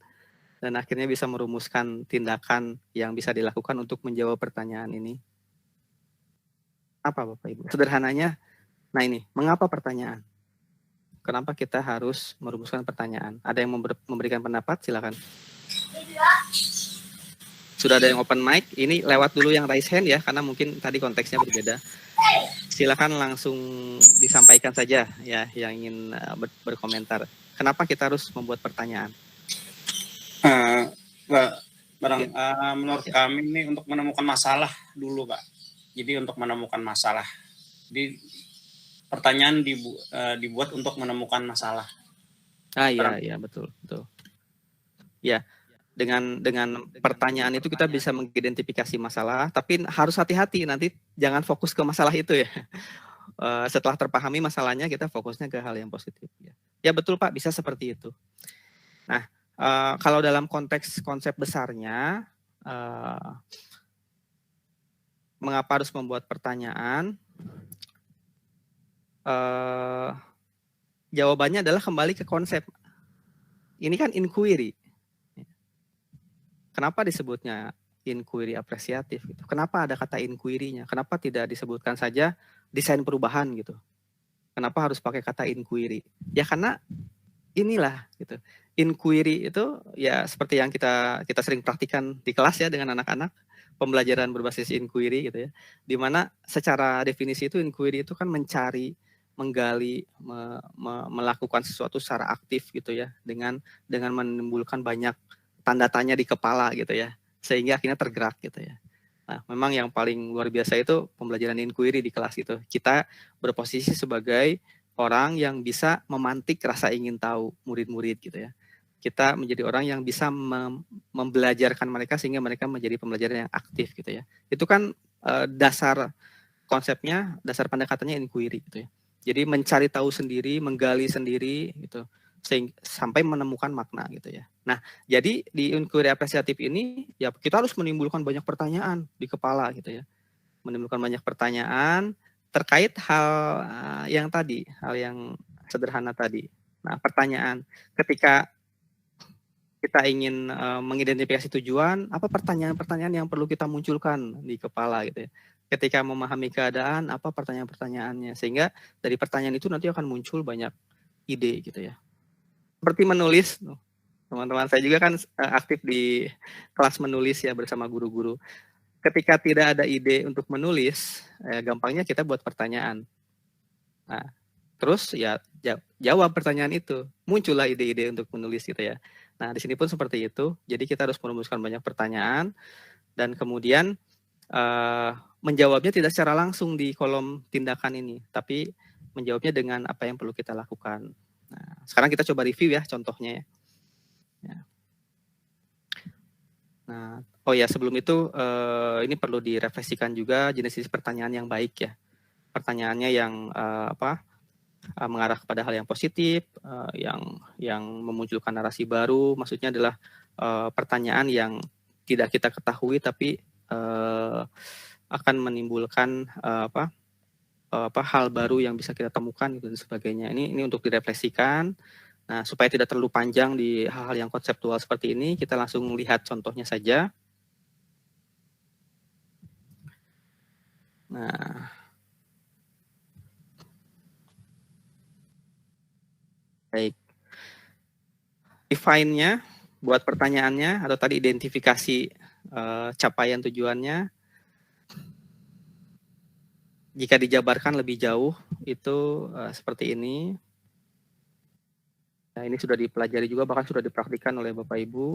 Dan akhirnya bisa merumuskan tindakan yang bisa dilakukan untuk menjawab pertanyaan ini. Apa Bapak Ibu? Sederhananya, nah ini, mengapa pertanyaan? Kenapa kita harus merumuskan pertanyaan? Ada yang memberikan pendapat? Silakan. Sudah ada yang open mic. Ini lewat dulu yang raise hand ya, karena mungkin tadi konteksnya berbeda. Silakan langsung disampaikan saja ya yang ingin berkomentar. Kenapa kita harus membuat pertanyaan? Menurut kami ini untuk menemukan masalah dulu, Pak. Jadi untuk menemukan masalah. Jadi pertanyaan dibuat untuk menemukan masalah. Iya betul. Ya, dengan pertanyaan itu kita bisa mengidentifikasi masalah, tapi harus hati-hati nanti jangan fokus ke masalah itu ya. Setelah terpahami masalahnya kita fokusnya ke hal yang positif ya. Ya betul Pak, bisa seperti itu. Nah, kalau dalam konteks konsep besarnya, mengapa harus membuat pertanyaan? Jawabannya adalah kembali ke konsep. Ini kan inquiry. Kenapa disebutnya inquiry apresiatif? Gitu? Kenapa ada kata inquiry-nya? Kenapa tidak disebutkan saja desain perubahan gitu? Kenapa harus pakai kata inquiry? Ya karena inilah gitu. Inquiry itu ya seperti yang kita sering praktikan di kelas ya dengan anak-anak, pembelajaran berbasis inquiry gitu ya. Di mana secara definisi itu inquiry itu kan mencari, menggali, melakukan sesuatu secara aktif gitu ya, dengan menimbulkan banyak tanda tanya di kepala gitu ya, sehingga akhirnya tergerak gitu ya. Nah, memang yang paling luar biasa itu pembelajaran inquiry di kelas itu. Kita berposisi sebagai orang yang bisa memantik rasa ingin tahu murid-murid gitu ya. Kita menjadi orang yang bisa membelajarkan mereka sehingga mereka menjadi pembelajaran yang aktif gitu ya. Itu kan dasar konsepnya, dasar pendekatannya inquiry gitu ya. Jadi mencari tahu sendiri, menggali sendiri gitu, sampai menemukan makna gitu ya. Nah, jadi di inquiry apresiatif ini ya kita harus menimbulkan banyak pertanyaan di kepala gitu ya. Menimbulkan banyak pertanyaan terkait hal yang tadi, hal yang sederhana tadi. Nah, pertanyaan ketika kita ingin mengidentifikasi tujuan, apa pertanyaan-pertanyaan yang perlu kita munculkan di kepala gitu ya. Ketika memahami keadaan, apa pertanyaan-pertanyaannya, sehingga dari pertanyaan itu nanti akan muncul banyak ide gitu ya. Seperti menulis, teman-teman saya juga kan aktif di kelas menulis ya bersama guru-guru. Ketika tidak ada ide untuk menulis, gampangnya kita buat pertanyaan. Nah, terus ya jawab pertanyaan itu, muncullah ide-ide untuk menulis gitu ya. Nah, di sini pun seperti itu. Jadi kita harus merumuskan banyak pertanyaan dan kemudian menjawabnya tidak secara langsung di kolom tindakan ini, tapi menjawabnya dengan apa yang perlu kita lakukan. Nah, sekarang kita coba review ya contohnya ya. Nah, oh ya sebelum itu ini perlu direfleksikan juga jenis pertanyaan yang baik ya. Pertanyaannya yang mengarah kepada hal yang positif, yang memunculkan narasi baru. Maksudnya adalah pertanyaan yang tidak kita ketahui tapi akan menimbulkan hal baru yang bisa kita temukan gitu dan sebagainya. Ini untuk direfleksikan. Nah, supaya tidak terlalu panjang di hal-hal yang konseptual seperti ini, kita langsung lihat contohnya saja. Nah, baik. Define-nya, buat pertanyaannya, atau tadi identifikasi capaian tujuannya. Jika dijabarkan lebih jauh, itu seperti ini. Nah, ini sudah dipelajari juga, bahkan sudah dipraktikkan oleh Bapak Ibu.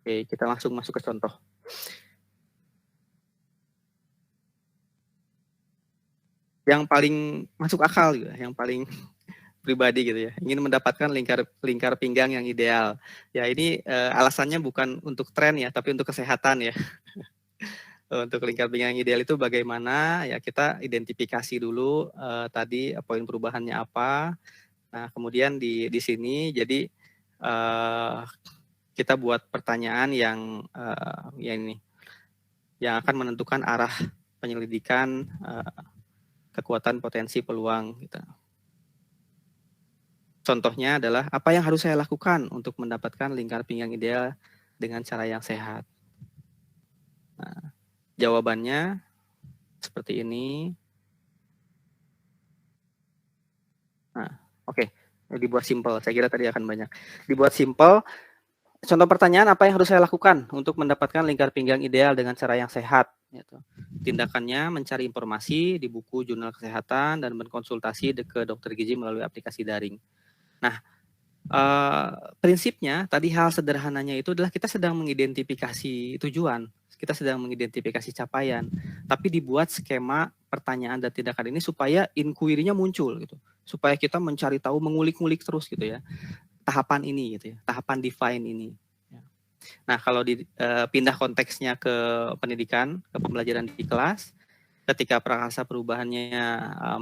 Oke, kita langsung masuk ke contoh. Yang paling masuk akal juga, yang paling pribadi gitu ya, ingin mendapatkan lingkar pinggang yang ideal. Ya ini alasannya bukan untuk tren ya, tapi untuk kesehatan ya. Untuk lingkar pinggang yang ideal itu bagaimana? Ya kita identifikasi dulu tadi poin perubahannya apa. Nah kemudian di sini jadi kita buat pertanyaan yang ini yang akan menentukan arah penyelidikan kekuatan potensi peluang gitu. Contohnya adalah apa yang harus saya lakukan untuk mendapatkan lingkar pinggang ideal dengan cara yang sehat. Nah, jawabannya seperti ini. Nah, oke. dibuat simpel. Saya kira tadi akan banyak. Dibuat simpel. Contoh pertanyaan, apa yang harus saya lakukan untuk mendapatkan lingkar pinggang ideal dengan cara yang sehat? Gitu. Tindakannya mencari informasi di buku jurnal kesehatan dan berkonsultasi ke dokter gizi melalui aplikasi daring. Nah, prinsipnya tadi hal sederhananya itu adalah kita sedang mengidentifikasi tujuan, kita sedang mengidentifikasi capaian, tapi dibuat skema pertanyaan dan tindakan ini supaya inquiry-nya muncul gitu, supaya kita mencari tahu, mengulik-ngulik terus gitu ya. Tahapan ini gitu ya, tahapan define ini. Nah, kalau pindah konteksnya ke pendidikan, ke pembelajaran di kelas, ketika prakasa perubahannya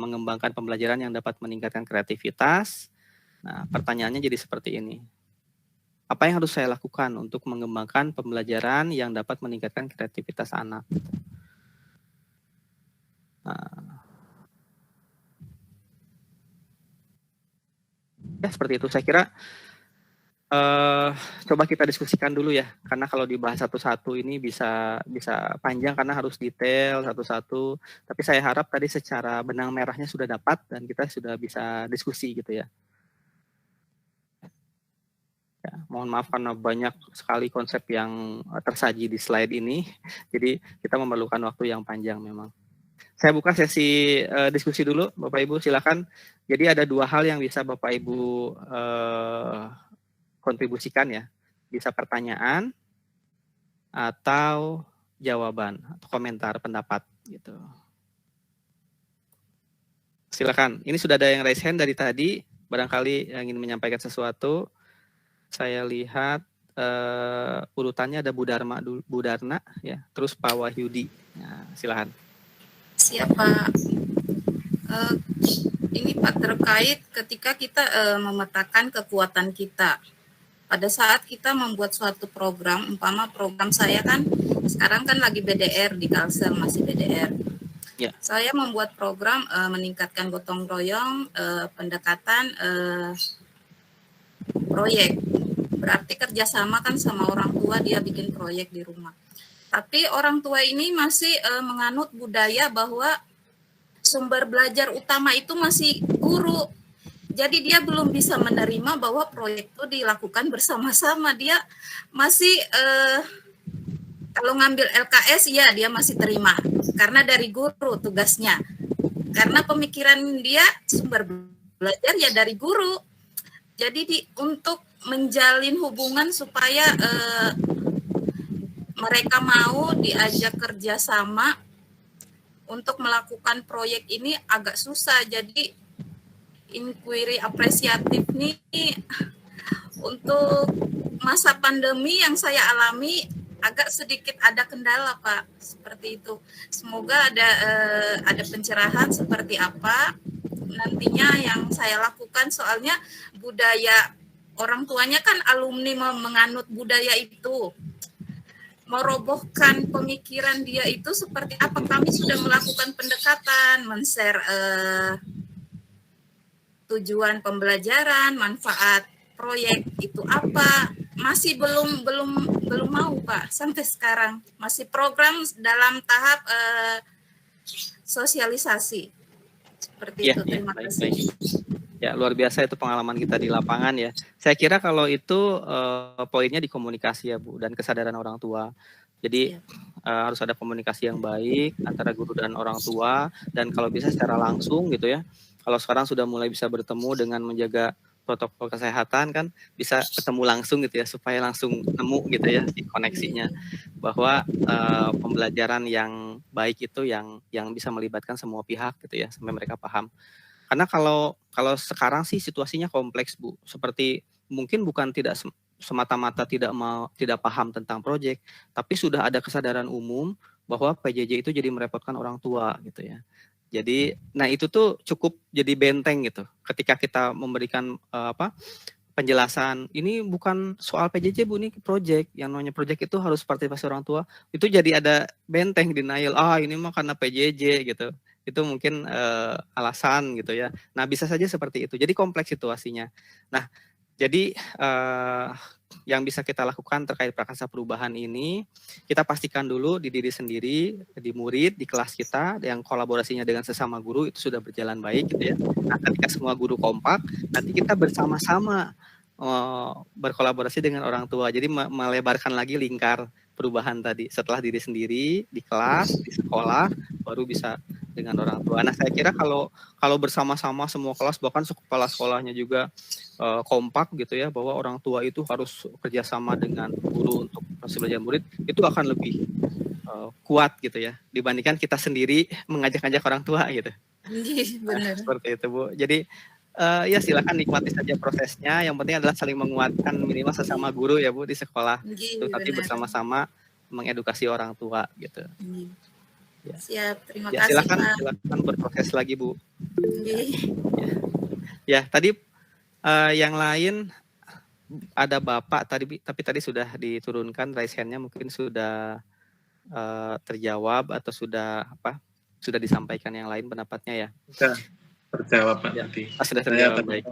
mengembangkan pembelajaran yang dapat meningkatkan kreativitas, nah pertanyaannya jadi seperti ini. Apa yang harus saya lakukan untuk mengembangkan pembelajaran yang dapat meningkatkan kreativitas anak? Nah, ya seperti itu. Saya kira coba kita diskusikan dulu ya, karena kalau dibahas satu-satu ini bisa panjang karena harus detail satu-satu. Tapi saya harap tadi secara benang merahnya sudah dapat dan kita sudah bisa diskusi gitu ya. Ya, mohon maaf karena banyak sekali konsep yang tersaji di slide ini, jadi kita memerlukan waktu yang panjang memang. Saya buka sesi diskusi dulu, Bapak Ibu silakan. Jadi ada dua hal yang bisa Bapak Ibu kontribusikan ya, bisa pertanyaan atau jawaban atau komentar pendapat gitu. Silakan. Ini sudah ada yang raise hand dari tadi, barangkali yang ingin menyampaikan sesuatu. Saya lihat urutannya ada Bu Darna ya, terus Pak Wahyudi. Nah, silakan. Siapa? Ini Pak terkait ketika kita memetakan kekuatan kita. Pada saat kita membuat suatu program, umpama program saya kan sekarang kan lagi BDR di Kalsel, masih BDR. Ya. Saya membuat program meningkatkan gotong royong, pendekatan proyek. Berarti kerjasama kan sama orang tua, dia bikin proyek di rumah. Tapi orang tua ini masih menganut budaya bahwa sumber belajar utama itu masih guru. Jadi dia belum bisa menerima bahwa proyek itu dilakukan bersama-sama. Dia masih kalau ngambil LKS ya dia masih terima karena dari guru tugasnya. Karena pemikiran dia sumber belajar ya dari guru. Jadi untuk menjalin hubungan supaya mereka mau diajak kerjasama untuk melakukan proyek ini agak susah. Jadi inquiry apresiatif nih untuk masa pandemi yang saya alami agak sedikit ada kendala Pak, seperti itu. Semoga ada pencerahan seperti apa nantinya yang saya lakukan, soalnya budaya orang tuanya kan alumni menganut budaya itu. Merobohkan pemikiran dia itu seperti apa? Kami sudah melakukan pendekatan, men-share tujuan pembelajaran, manfaat proyek itu apa, masih belum mau Pak sampai sekarang, masih program dalam tahap sosialisasi seperti itu. Terima kasih. Ya, luar biasa itu pengalaman kita di lapangan ya. Saya kira kalau itu poinnya di komunikasi ya Bu, dan kesadaran orang tua. Jadi harus ada komunikasi yang baik antara guru dan orang tua, dan kalau bisa secara langsung gitu ya. Kalau sekarang sudah mulai bisa bertemu dengan menjaga protokol kesehatan kan bisa ketemu langsung gitu ya, supaya langsung nemu gitu ya di koneksinya, bahwa pembelajaran yang baik itu yang bisa melibatkan semua pihak gitu ya, sampai mereka paham. Karena kalau sekarang sih situasinya kompleks Bu, seperti mungkin bukan tidak semata-mata tidak paham tentang proyek, tapi sudah ada kesadaran umum bahwa PJJ itu jadi merepotkan orang tua gitu ya. Jadi, nah itu tuh cukup jadi benteng gitu. Ketika kita memberikan penjelasan, ini bukan soal PJJ Bu, ini proyek. Yang namanya proyek itu harus partisipasi orang tua. Itu jadi ada benteng, denial. Ini mah karena PJJ gitu. Itu mungkin alasan gitu ya. Nah bisa saja seperti itu. Jadi kompleks situasinya. Nah jadi yang bisa kita lakukan terkait prakarsa perubahan ini, kita pastikan dulu di diri sendiri, di murid, di kelas kita, yang kolaborasinya dengan sesama guru itu sudah berjalan baik gitu ya. Nah, ketika semua guru kompak, nanti kita bersama-sama berkolaborasi dengan orang tua. Jadi melebarkan lagi lingkar perubahan tadi. Setelah diri sendiri, di kelas, di sekolah, baru bisa dengan orang tua. Nah, saya kira kalau bersama-sama semua kelas, bahkan kepala sekolahnya juga kompak gitu ya, bahwa orang tua itu harus kerjasama dengan guru untuk proses belajar murid, itu akan lebih kuat gitu ya, dibandingkan kita sendiri mengajak-ajak orang tua gitu. Benar. Seperti itu, Bu. Jadi ya silakan nikmati saja prosesnya. Yang penting adalah saling menguatkan minimal sesama guru ya Bu di sekolah. Itu nanti bersama-sama mengedukasi orang tua gitu. Ya. Siap, terima ya, kasih silakan berproses lagi Bu. Ya, tadi yang lain ada Bapak tapi tadi sudah diturunkan raise hand-nya, mungkin sudah terjawab atau sudah disampaikan yang lain pendapatnya ya. Sudah terjawab Pak tadi. Sudah terjawab, baik.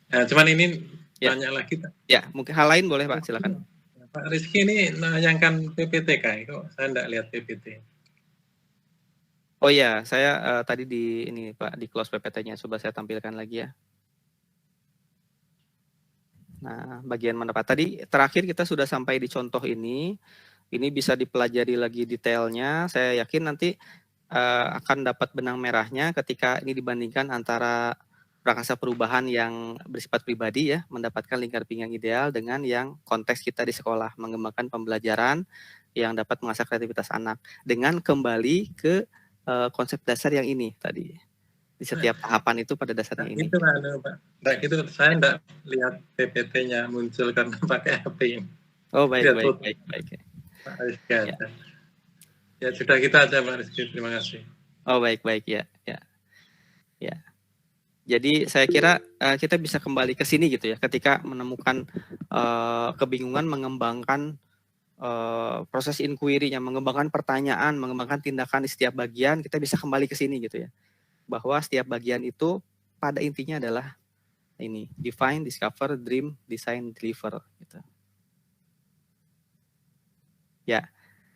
Ya, cuman ini banyak lagi. Ya, mungkin hal lain boleh Pak, silakan. Pak Rizky ini nayangkan PPT kok saya enggak lihat PPT. Oh iya, saya tadi di Pak, di close PPT-nya, coba saya tampilkan lagi ya. Nah, bagian mana Pak? Tadi terakhir kita sudah sampai di contoh ini bisa dipelajari lagi detailnya. Saya yakin nanti akan dapat benang merahnya ketika ini dibandingkan antara prakarsa perubahan yang bersifat pribadi ya, mendapatkan lingkar pinggang ideal, dengan yang konteks kita di sekolah, mengembangkan pembelajaran yang dapat mengasah kreativitas anak, dengan kembali ke konsep dasar yang ini tadi. Di setiap tahapan itu pada dasarnya ini. Itu Pak. Nah, itu saya enggak lihat PPT-nya muncul karena pakai HP ini. Oh, baik. Pak Rizky ya. Ya sudah kita aja Pak Rizky, terima kasih. Oh baik ya. Jadi saya kira kita bisa kembali ke sini gitu ya, ketika menemukan kebingungan mengembangkan proses inquiry-nya, mengembangkan pertanyaan, mengembangkan tindakan di setiap bagian, kita bisa kembali ke sini gitu ya, bahwa setiap bagian itu pada intinya adalah ini, define, discover, dream, design, deliver gitu. Ya.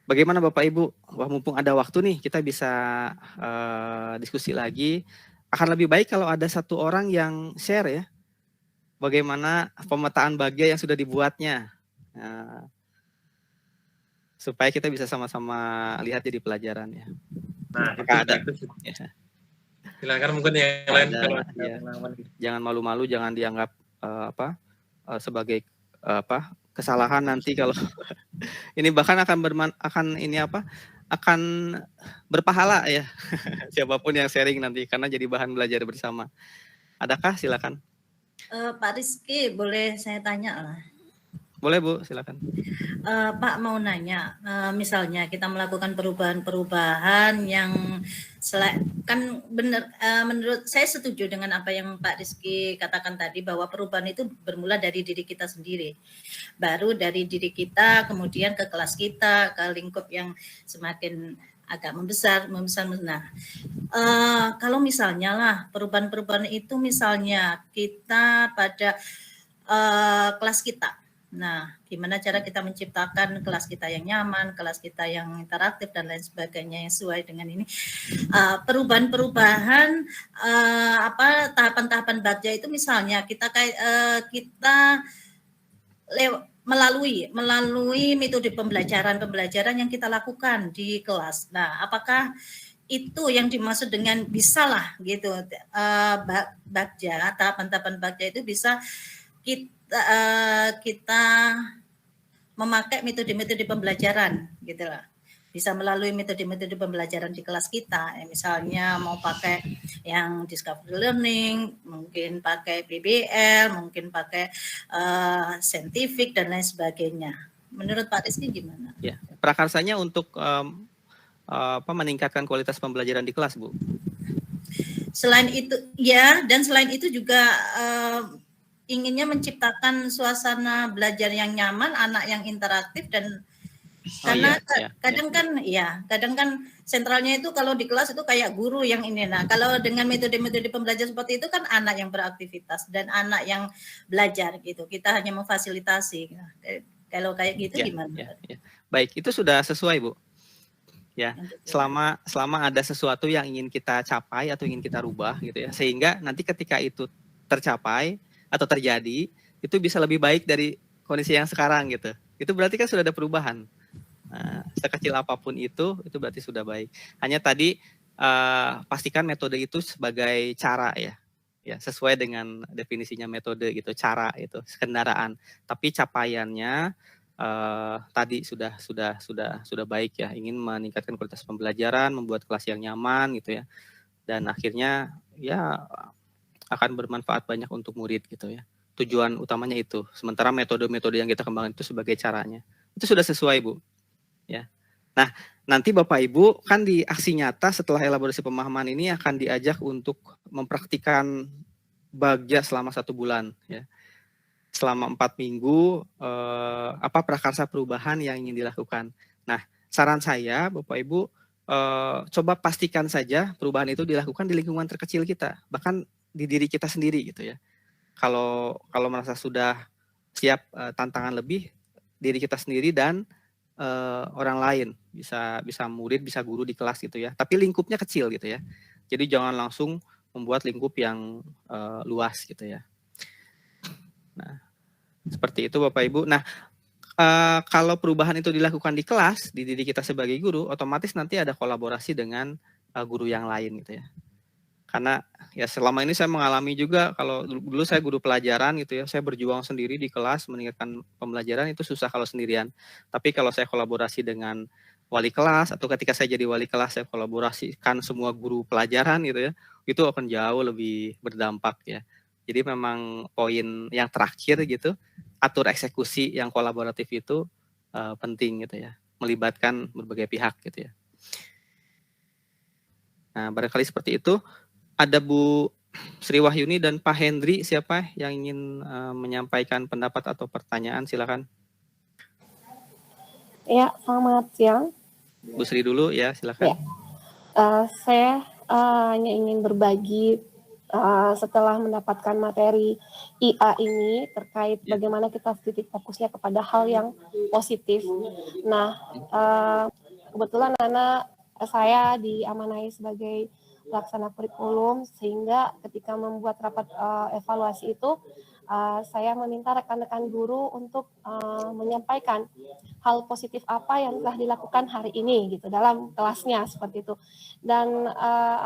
Bagaimana Bapak Ibu? Wah, mumpung ada waktu nih, kita bisa diskusi lagi. Akan lebih baik kalau ada satu orang yang share ya, bagaimana pemetaan bagia yang sudah dibuatnya, supaya kita bisa sama-sama lihat jadi pelajaran ya. Nah, ada. Ya. Silakan mungkin yang lain kalau jangan malu-malu, jangan dianggap sebagai kesalahan nanti kalau ini, bahkan akan berpahala ya siapapun yang sharing nanti, karena jadi bahan belajar bersama. Adakah? Silakan. Pak Rizky, boleh saya tanya lah? Boleh Bu, silakan. Pak mau nanya, misalnya kita melakukan perubahan-perubahan yang kan benar, menurut saya setuju dengan apa yang Pak Rizky katakan tadi, bahwa perubahan itu bermula dari diri kita sendiri, baru dari diri kita kemudian ke kelas kita, ke lingkup yang semakin agak membesar. Nah, kalau misalnya lah perubahan-perubahan itu misalnya kita pada kelas kita. Nah, gimana cara kita menciptakan kelas kita yang nyaman, kelas kita yang interaktif dan lain sebagainya yang sesuai dengan ini. Perubahan-perubahan tahapan-tahapan bagja itu misalnya kita melalui metode pembelajaran yang kita lakukan di kelas. Nah, apakah itu yang dimaksud dengan bisalah gitu, bagja, tahapan-tahapan bagja itu bisa kita memakai metode-metode pembelajaran gitu lah, bisa melalui metode-metode pembelajaran di kelas kita, misalnya mau pakai yang discovery learning, mungkin pakai PBL, mungkin pakai scientific dan lain sebagainya. Menurut Pak Rizky gimana? Ya, prakarsanya untuk meningkatkan kualitas pembelajaran di kelas, Bu. Selain itu ya, dan selain itu juga inginnya menciptakan suasana belajar yang nyaman, anak yang interaktif, dan Karena iya, kadang kan sentralnya itu kalau di kelas itu kayak guru yang ini. Nah, kalau dengan metode-metode pembelajaran seperti itu kan anak yang beraktivitas dan anak yang belajar gitu. Kita hanya memfasilitasi. Nah, kalau kayak gitu ya, gimana? ya. Baik, itu sudah sesuai, Bu. Ya, selama ada sesuatu yang ingin kita capai atau ingin kita rubah gitu ya, sehingga nanti ketika itu tercapai atau terjadi, itu bisa lebih baik dari kondisi yang sekarang gitu. Itu berarti kan sudah ada perubahan. Nah, sekecil apapun itu berarti sudah baik. Hanya tadi pastikan metode itu sebagai cara ya sesuai dengan definisinya metode gitu, cara itu kendaraan. Tapi capaiannya tadi sudah baik ya, ingin meningkatkan kualitas pembelajaran, membuat kelas yang nyaman gitu ya, dan akhirnya ya akan bermanfaat banyak untuk murid gitu ya. Tujuan utamanya itu. Sementara metode-metode yang kita kembangkan itu sebagai caranya. Itu sudah sesuai, Bu. Ya. Nah, nanti Bapak Ibu kan di aksi nyata setelah elaborasi pemahaman ini akan diajak untuk mempraktikkan bagja selama 1 bulan ya. Selama 4 minggu apa prakarsa perubahan yang ingin dilakukan. Nah, saran saya Bapak Ibu coba pastikan saja perubahan itu dilakukan di lingkungan terkecil kita, bahkan di diri kita sendiri gitu ya. Kalau merasa sudah siap tantangan lebih, diri kita sendiri dan orang lain, bisa murid, bisa guru di kelas gitu ya. Tapi lingkupnya kecil gitu ya. Jadi jangan langsung membuat lingkup yang luas gitu ya. Nah, seperti itu Bapak Ibu. Nah, kalau perubahan itu dilakukan di kelas, di diri kita sebagai guru, otomatis nanti ada kolaborasi dengan guru yang lain gitu ya. Karena ya selama ini saya mengalami juga, kalau dulu saya guru pelajaran gitu ya, saya berjuang sendiri di kelas meningkatkan pembelajaran, itu susah kalau sendirian. Tapi kalau saya kolaborasi dengan wali kelas, atau ketika saya jadi wali kelas, saya kolaborasikan semua guru pelajaran gitu ya, itu akan jauh lebih berdampak ya. Jadi memang poin yang terakhir gitu, atur eksekusi yang kolaboratif itu penting gitu ya, melibatkan berbagai pihak gitu ya. Nah, barangkali seperti itu. Ada Bu Sri Wahyuni dan Pak Hendri, siapa yang ingin menyampaikan pendapat atau pertanyaan, silakan. Ya, selamat siang. Bu Sri dulu ya, silakan. Ya. Saya hanya ingin berbagi setelah mendapatkan materi IA ini terkait bagaimana kita titik fokusnya kepada hal yang positif. Nah, kebetulan saya diamanai sebagai pelaksana kurikulum, sehingga ketika membuat rapat evaluasi itu saya meminta rekan-rekan guru untuk menyampaikan hal positif apa yang telah dilakukan hari ini gitu dalam kelasnya seperti itu. Dan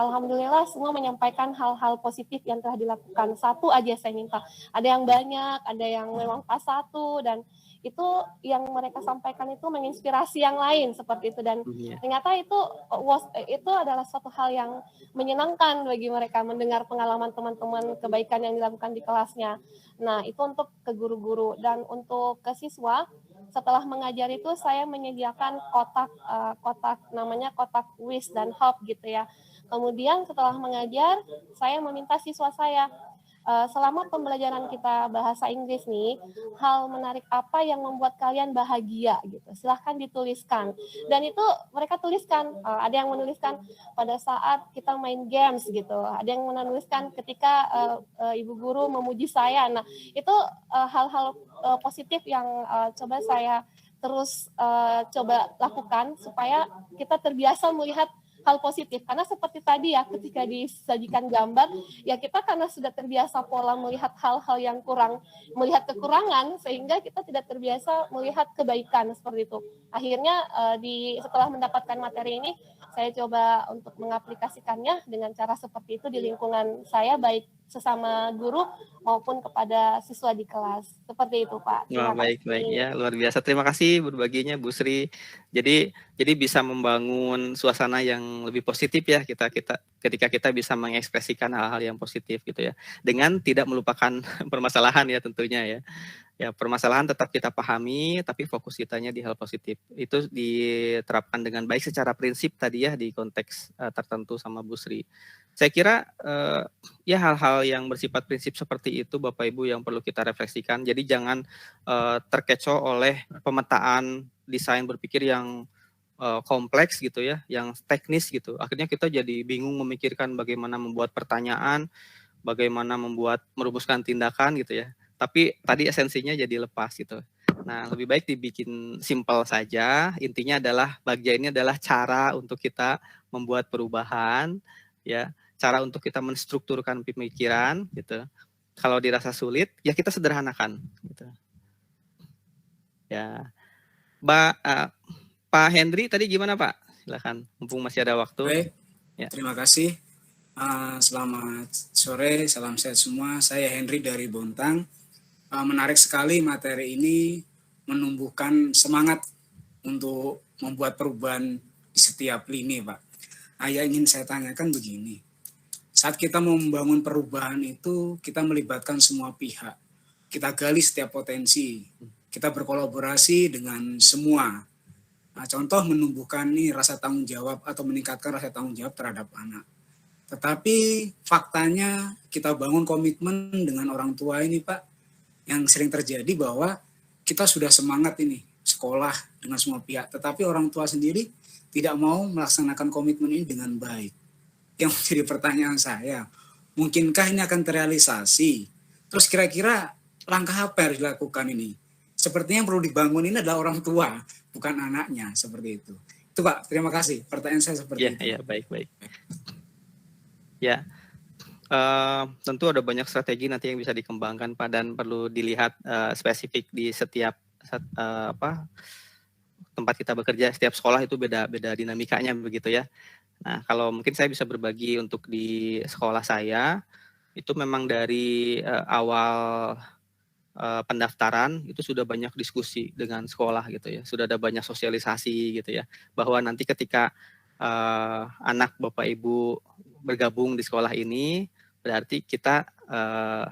alhamdulillah semua menyampaikan hal-hal positif yang telah dilakukan. Satu aja saya minta. Ada yang banyak, ada yang memang pas satu, dan itu yang mereka sampaikan itu menginspirasi yang lain seperti itu, dan ternyata itu adalah suatu hal yang menyenangkan bagi mereka mendengar pengalaman teman-teman kebaikan yang dilakukan di kelasnya. Nah, itu untuk ke guru-guru, dan untuk ke siswa setelah mengajar itu saya menyediakan kotak namanya kotak wish dan hope gitu ya. Kemudian setelah mengajar saya meminta siswa saya, selama pembelajaran kita bahasa Inggris nih, hal menarik apa yang membuat kalian bahagia gitu. Silahkan dituliskan. Dan itu mereka tuliskan, ada yang menuliskan pada saat kita main games gitu. Ada yang menuliskan ketika ibu guru memuji saya. Nah, itu hal-hal positif yang coba saya terus coba lakukan supaya kita terbiasa melihat hal positif, karena seperti tadi ya, ketika disajikan gambar ya kita karena sudah terbiasa pola melihat hal-hal yang kurang, melihat kekurangan, sehingga kita tidak terbiasa melihat kebaikan seperti itu. Akhirnya setelah mendapatkan materi ini saya coba untuk mengaplikasikannya dengan cara seperti itu di lingkungan saya, baik sesama guru maupun kepada siswa di kelas. Seperti itu, Pak. Wah, baik ya, luar biasa. Terima kasih berbaginya Bu Sri. Jadi bisa membangun suasana yang lebih positif ya ketika kita bisa mengekspresikan hal-hal yang positif gitu ya, dengan tidak melupakan permasalahan ya tentunya ya. Ya, permasalahan tetap kita pahami, tapi fokus kitanya di hal positif. Itu diterapkan dengan baik secara prinsip tadi ya di konteks tertentu sama Bu Sri. Saya kira ya hal-hal yang bersifat prinsip seperti itu Bapak Ibu yang perlu kita refleksikan. Jadi jangan terkecoh oleh pemetaan desain berpikir yang kompleks gitu ya, yang teknis gitu. Akhirnya kita jadi bingung memikirkan bagaimana membuat pertanyaan, bagaimana merumuskan tindakan gitu ya. Tapi tadi esensinya jadi lepas gitu. Nah, lebih baik dibikin simpel saja. Intinya adalah bagian ini adalah cara untuk kita membuat perubahan, ya, cara untuk kita menstrukturkan pemikiran, gitu. Kalau dirasa sulit, ya kita sederhanakan, gitu. Ya, Pak Hendri tadi gimana Pak? Silakan, mumpung masih ada waktu. Baik, ya. Terima kasih. Selamat sore, salam sehat semua. Saya Hendri dari Bontang. Menarik sekali materi ini, menumbuhkan semangat untuk membuat perubahan di setiap lini, Pak. Yang ingin saya tanyakan begini, saat kita membangun perubahan itu, kita melibatkan semua pihak. Kita gali setiap potensi, kita berkolaborasi dengan semua. Contoh menumbuhkan rasa tanggung jawab atau meningkatkan rasa tanggung jawab terhadap anak. Tetapi faktanya kita bangun komitmen dengan orang tua ini, Pak, yang sering terjadi bahwa kita sudah semangat ini sekolah dengan semua pihak, tetapi orang tua sendiri tidak mau melaksanakan komitmen ini dengan baik. Yang menjadi pertanyaan saya, mungkinkah ini akan terrealisasi? Terus kira-kira langkah apa yang harus dilakukan ini? Sepertinya yang perlu dibangun ini adalah orang tua, bukan anaknya, seperti itu. Itu Pak, terima kasih. Pertanyaan saya seperti itu. Ya, baik. Ya. Tentu ada banyak strategi nanti yang bisa dikembangkan Pak, dan perlu dilihat spesifik di setiap tempat kita bekerja, setiap sekolah itu beda dinamikanya begitu ya. Nah, kalau mungkin saya bisa berbagi untuk di sekolah saya, itu memang dari awal pendaftaran itu sudah banyak diskusi dengan sekolah gitu ya, sudah ada banyak sosialisasi gitu ya, bahwa nanti ketika anak Bapak Ibu bergabung di sekolah ini, berarti kita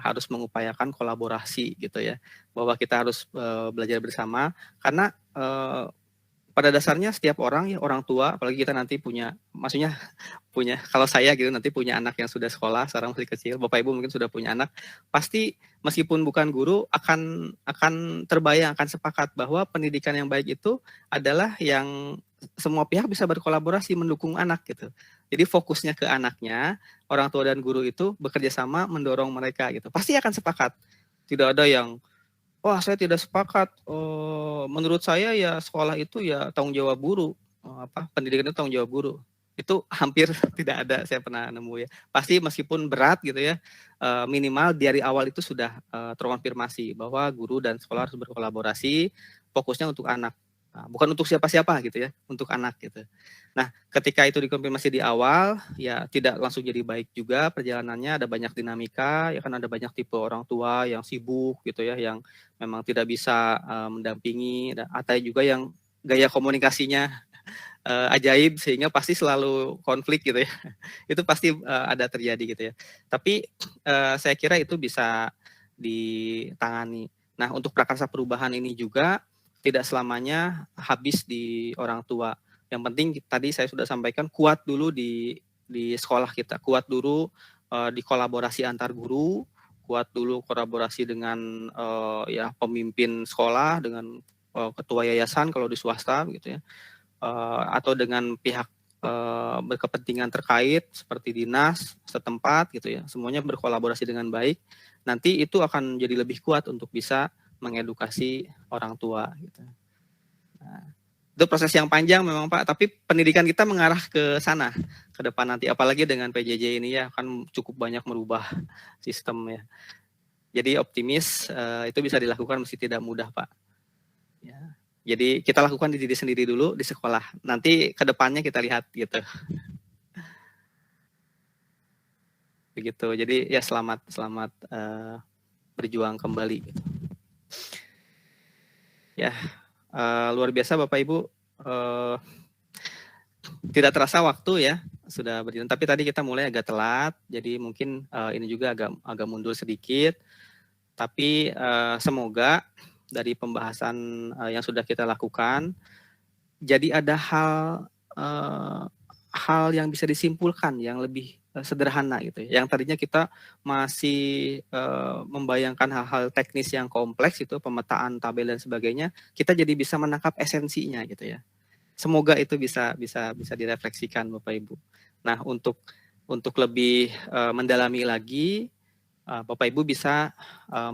harus mengupayakan kolaborasi gitu ya, bahwa kita harus belajar bersama, karena pada dasarnya setiap orang ya, orang tua, apalagi kita nanti punya kalau saya gitu nanti punya anak yang sudah sekolah, sekarang masih kecil, Bapak Ibu mungkin sudah punya anak, pasti meskipun bukan guru akan terbayang, akan sepakat bahwa pendidikan yang baik itu adalah yang semua pihak bisa berkolaborasi mendukung anak gitu. Jadi fokusnya ke anaknya, orang tua dan guru itu bekerja sama mendorong mereka gitu. Pasti akan sepakat. Tidak ada yang, wah saya tidak sepakat. Menurut saya ya sekolah itu ya tanggung jawab guru. Pendidikan itu tanggung jawab guru. Itu hampir tidak ada saya pernah nemu ya. Pasti meskipun berat gitu ya, minimal dari awal itu sudah terkonfirmasi bahwa guru dan sekolah harus berkolaborasi, fokusnya untuk anak. Bukan untuk siapa-siapa gitu ya, untuk anak gitu. Nah, ketika itu dikonfirmasi di awal, ya tidak langsung jadi baik juga perjalanannya, ada banyak dinamika, ya kan ada banyak tipe orang tua yang sibuk gitu ya, yang memang tidak bisa mendampingi, atau juga yang gaya komunikasinya ajaib sehingga pasti selalu konflik gitu ya. Itu pasti ada terjadi gitu ya. Tapi saya kira itu bisa ditangani. Nah, untuk prakarsa perubahan ini juga tidak selamanya habis di orang tua. Yang penting tadi saya sudah sampaikan, kuat dulu di sekolah kita, kuat dulu di kolaborasi antar guru, kuat dulu kolaborasi dengan ya pemimpin sekolah, dengan ketua yayasan kalau di swasta gitu ya, atau dengan pihak berkepentingan terkait seperti dinas setempat gitu ya. Semuanya berkolaborasi dengan baik. Nanti itu akan jadi lebih kuat untuk bisa mengedukasi orang tua gitu. Nah, itu proses yang panjang memang Pak, tapi pendidikan kita mengarah ke sana ke depan nanti, apalagi dengan PJJ ini ya akan cukup banyak merubah sistem ya. Jadi optimis itu bisa dilakukan, meski tidak mudah Pak. Ya. Jadi kita lakukan di diri sendiri dulu di sekolah. Nanti ke depannya kita lihat gitu. Begitu. Jadi ya selamat berjuang kembali gitu. Ya, luar biasa Bapak Ibu, tidak terasa waktu ya sudah berjalan. Tapi tadi kita mulai agak telat, jadi mungkin ini juga agak mundur sedikit. Tapi semoga dari pembahasan yang sudah kita lakukan, jadi ada hal yang bisa disimpulkan yang lebih sederhana gitu ya. Yang tadinya kita masih membayangkan hal-hal teknis yang kompleks itu, pemetaan tabel dan sebagainya, kita jadi bisa menangkap esensinya gitu ya. Semoga itu bisa direfleksikan Bapak Ibu. Nah, untuk lebih mendalami lagi, Bapak Ibu bisa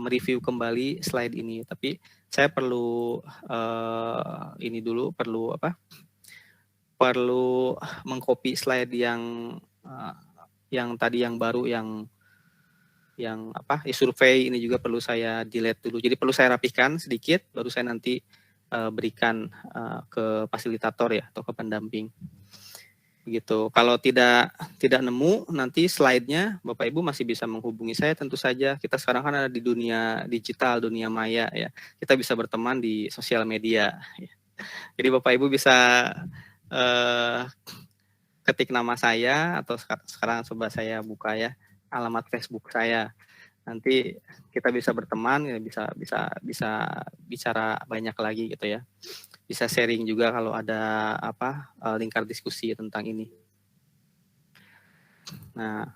mereview kembali slide ini. Tapi saya perlu ini dulu, perlu mengcopy slide yang tadi yang baru, yang survei ini juga perlu saya delete dulu. Jadi perlu saya rapihkan sedikit, baru saya nanti berikan ke fasilitator ya, atau ke pendamping. Begitu. Kalau tidak nemu nanti slide-nya, Bapak Ibu masih bisa menghubungi saya tentu saja. Kita sekarang kan ada di dunia digital, dunia maya ya. Kita bisa berteman di sosial media. Ya. Jadi Bapak Ibu bisa ketik nama saya, atau sekarang coba saya buka ya alamat Facebook saya. Nanti kita bisa berteman, ya, bisa bicara banyak lagi gitu ya. Bisa sharing juga kalau ada lingkar diskusi tentang ini. Nah,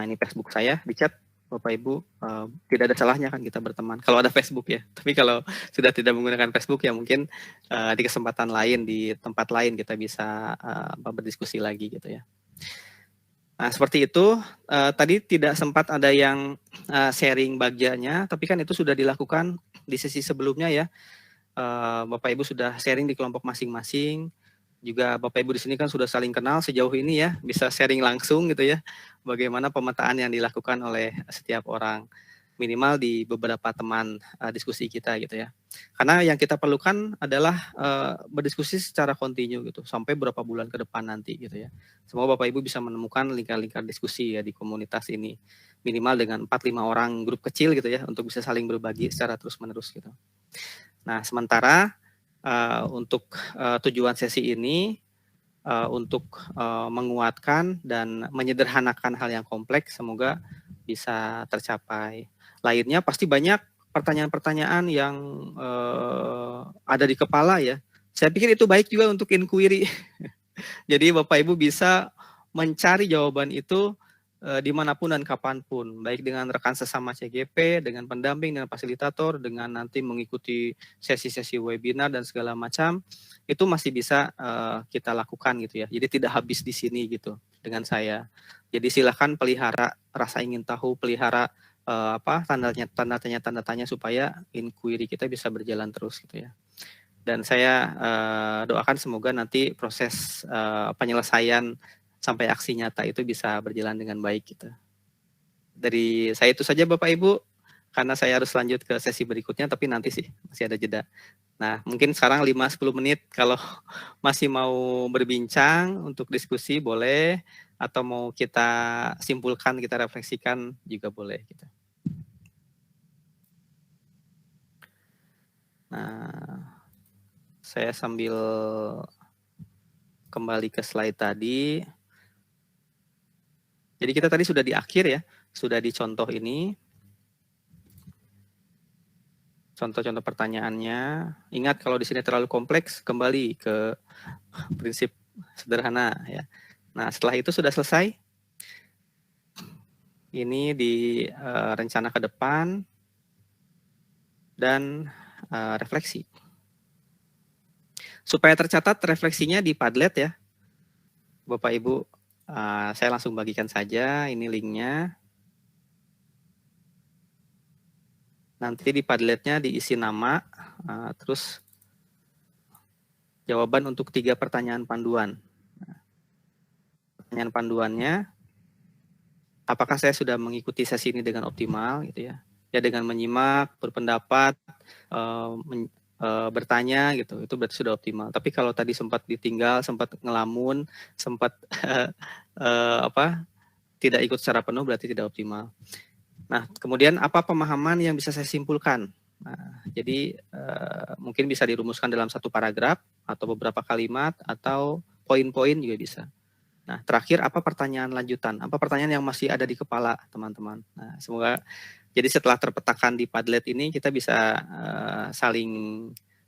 ini Facebook saya di chat. Bapak Ibu, tidak ada salahnya kan kita berteman kalau ada Facebook ya. Tapi kalau sudah tidak menggunakan Facebook ya mungkin di kesempatan lain, di tempat lain kita bisa berdiskusi lagi gitu ya. Nah, seperti itu. Tadi tidak sempat ada yang sharing bagjanya, tapi kan itu sudah dilakukan di sesi sebelumnya ya. Bapak Ibu sudah sharing di kelompok masing-masing. Juga Bapak Ibu di sini kan sudah saling kenal sejauh ini ya, bisa sharing langsung gitu ya, bagaimana pemetaan yang dilakukan oleh setiap orang, minimal di beberapa teman diskusi kita gitu ya. Karena yang kita perlukan adalah berdiskusi secara kontinu gitu, sampai berapa bulan ke depan nanti gitu ya. Semoga Bapak Ibu bisa menemukan lingkar-lingkar diskusi ya di komunitas ini, minimal dengan 4-5 orang grup kecil gitu ya, untuk bisa saling berbagi secara terus-menerus gitu. Nah, sementara untuk tujuan sesi ini untuk menguatkan dan menyederhanakan hal yang kompleks, semoga bisa tercapai. Lainnya pasti banyak pertanyaan-pertanyaan yang ada di kepala ya. Saya pikir itu baik juga untuk inquiry. Jadi Bapak Ibu bisa mencari jawaban itu dimanapun dan kapanpun, baik dengan rekan sesama CGP, dengan pendamping, dengan fasilitator, dengan nanti mengikuti sesi-sesi webinar dan segala macam, itu masih bisa kita lakukan gitu ya. Jadi tidak habis di sini gitu dengan saya. Jadi silakan pelihara rasa ingin tahu, pelihara tanda tanya supaya inquiry kita bisa berjalan terus gitu ya. Dan saya doakan semoga nanti proses penyelesaian sampai aksi nyata itu bisa berjalan dengan baik gitu. Dari saya itu saja Bapak Ibu, karena saya harus lanjut ke sesi berikutnya, tapi nanti sih masih ada jeda. Nah, mungkin sekarang 5-10 menit kalau masih mau berbincang untuk diskusi boleh, atau mau kita simpulkan, kita refleksikan juga boleh gitu. Nah, saya sambil kembali ke slide tadi. Jadi kita tadi sudah di akhir ya, sudah di contoh ini. Contoh-contoh pertanyaannya. Ingat kalau di sini terlalu kompleks, kembali ke prinsip sederhana ya. Nah, setelah itu sudah selesai. Ini di rencana ke depan dan refleksi. Supaya tercatat refleksinya di Padlet ya, Bapak Ibu. Saya langsung bagikan saja, ini linknya. Nanti di Padletnya diisi nama, terus jawaban untuk 3 pertanyaan panduan. Pertanyaan panduannya, apakah saya sudah mengikuti sesi ini dengan optimal gitu ya? Ya, dengan menyimak, berpendapat, bertanya gitu, itu berarti sudah optimal. Tapi kalau tadi sempat ditinggal, sempat ngelamun, sempat tidak ikut secara penuh, berarti tidak optimal. Nah, kemudian apa pemahaman yang bisa saya simpulkan? Nah, jadi mungkin bisa dirumuskan dalam satu paragraf atau beberapa kalimat atau poin-poin juga bisa. Nah, terakhir apa pertanyaan lanjutan? Apa pertanyaan yang masih ada di kepala teman-teman? Nah, semoga jadi setelah terpetakan di Padlet ini kita bisa saling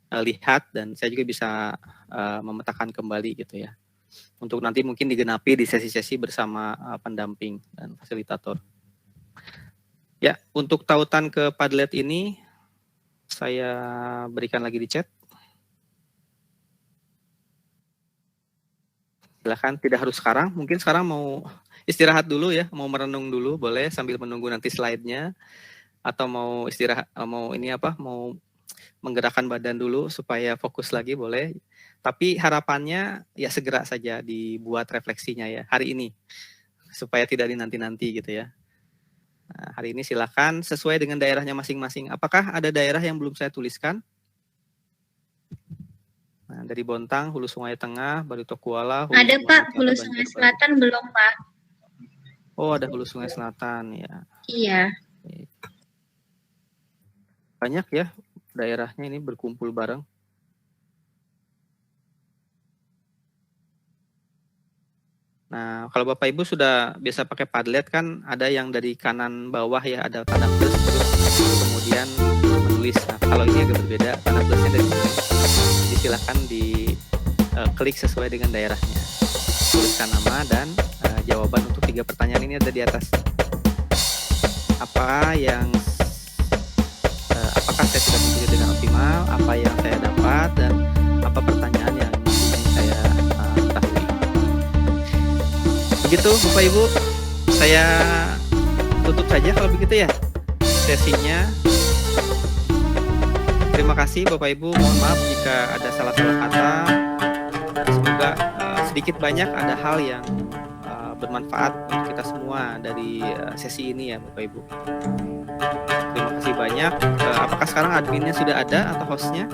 lihat dan saya juga bisa memetakan kembali gitu ya. Untuk nanti mungkin digenapi di sesi-sesi bersama pendamping dan fasilitator. Ya, untuk tautan ke Padlet ini saya berikan lagi di chat. Silakan, tidak harus sekarang, mungkin sekarang mau istirahat dulu ya, mau merenung dulu boleh sambil menunggu nanti slide-nya, atau mau istirahat, mau ini apa, mau menggerakkan badan dulu supaya fokus lagi boleh. Tapi harapannya ya segera saja dibuat refleksinya ya hari ini, supaya tidak dinanti-nanti gitu ya. Nah, hari ini silakan sesuai dengan daerahnya masing-masing. Apakah ada daerah yang belum saya tuliskan? Nah, dari Bontang, Hulu Sungai Tengah, Barito Kuala, ada Pak, Hulu Sungai Selatan belum Pak. Oh, ada Hulu Sungai Selatan ya. Iya. Banyak ya daerahnya ini berkumpul bareng. Nah, kalau Bapak Ibu sudah biasa pakai Padlet kan ada yang dari kanan bawah ya, ada tanda plus terus kemudian menulis. Nah, kalau ini agak berbeda, tanda plusnya dari sini. Jadi silakan klik sesuai dengan daerahnya. Tuliskan nama dan jawaban untuk 3 pertanyaan ini ada di atas. Apakah saya sudah memilih dengan optimal? Apa yang saya dapat dan apa pertanyaan yang ingin saya ketahui? Begitu Bapak Ibu, saya tutup saja kalau begitu ya sesinya. Terima kasih Bapak Ibu, mohon maaf jika ada salah-salah kata. Semoga sedikit banyak ada hal yang bermanfaat untuk kita semua dari sesi ini ya Bapak Ibu. Terima kasih banyak. Apakah sekarang adminnya sudah ada atau hostnya?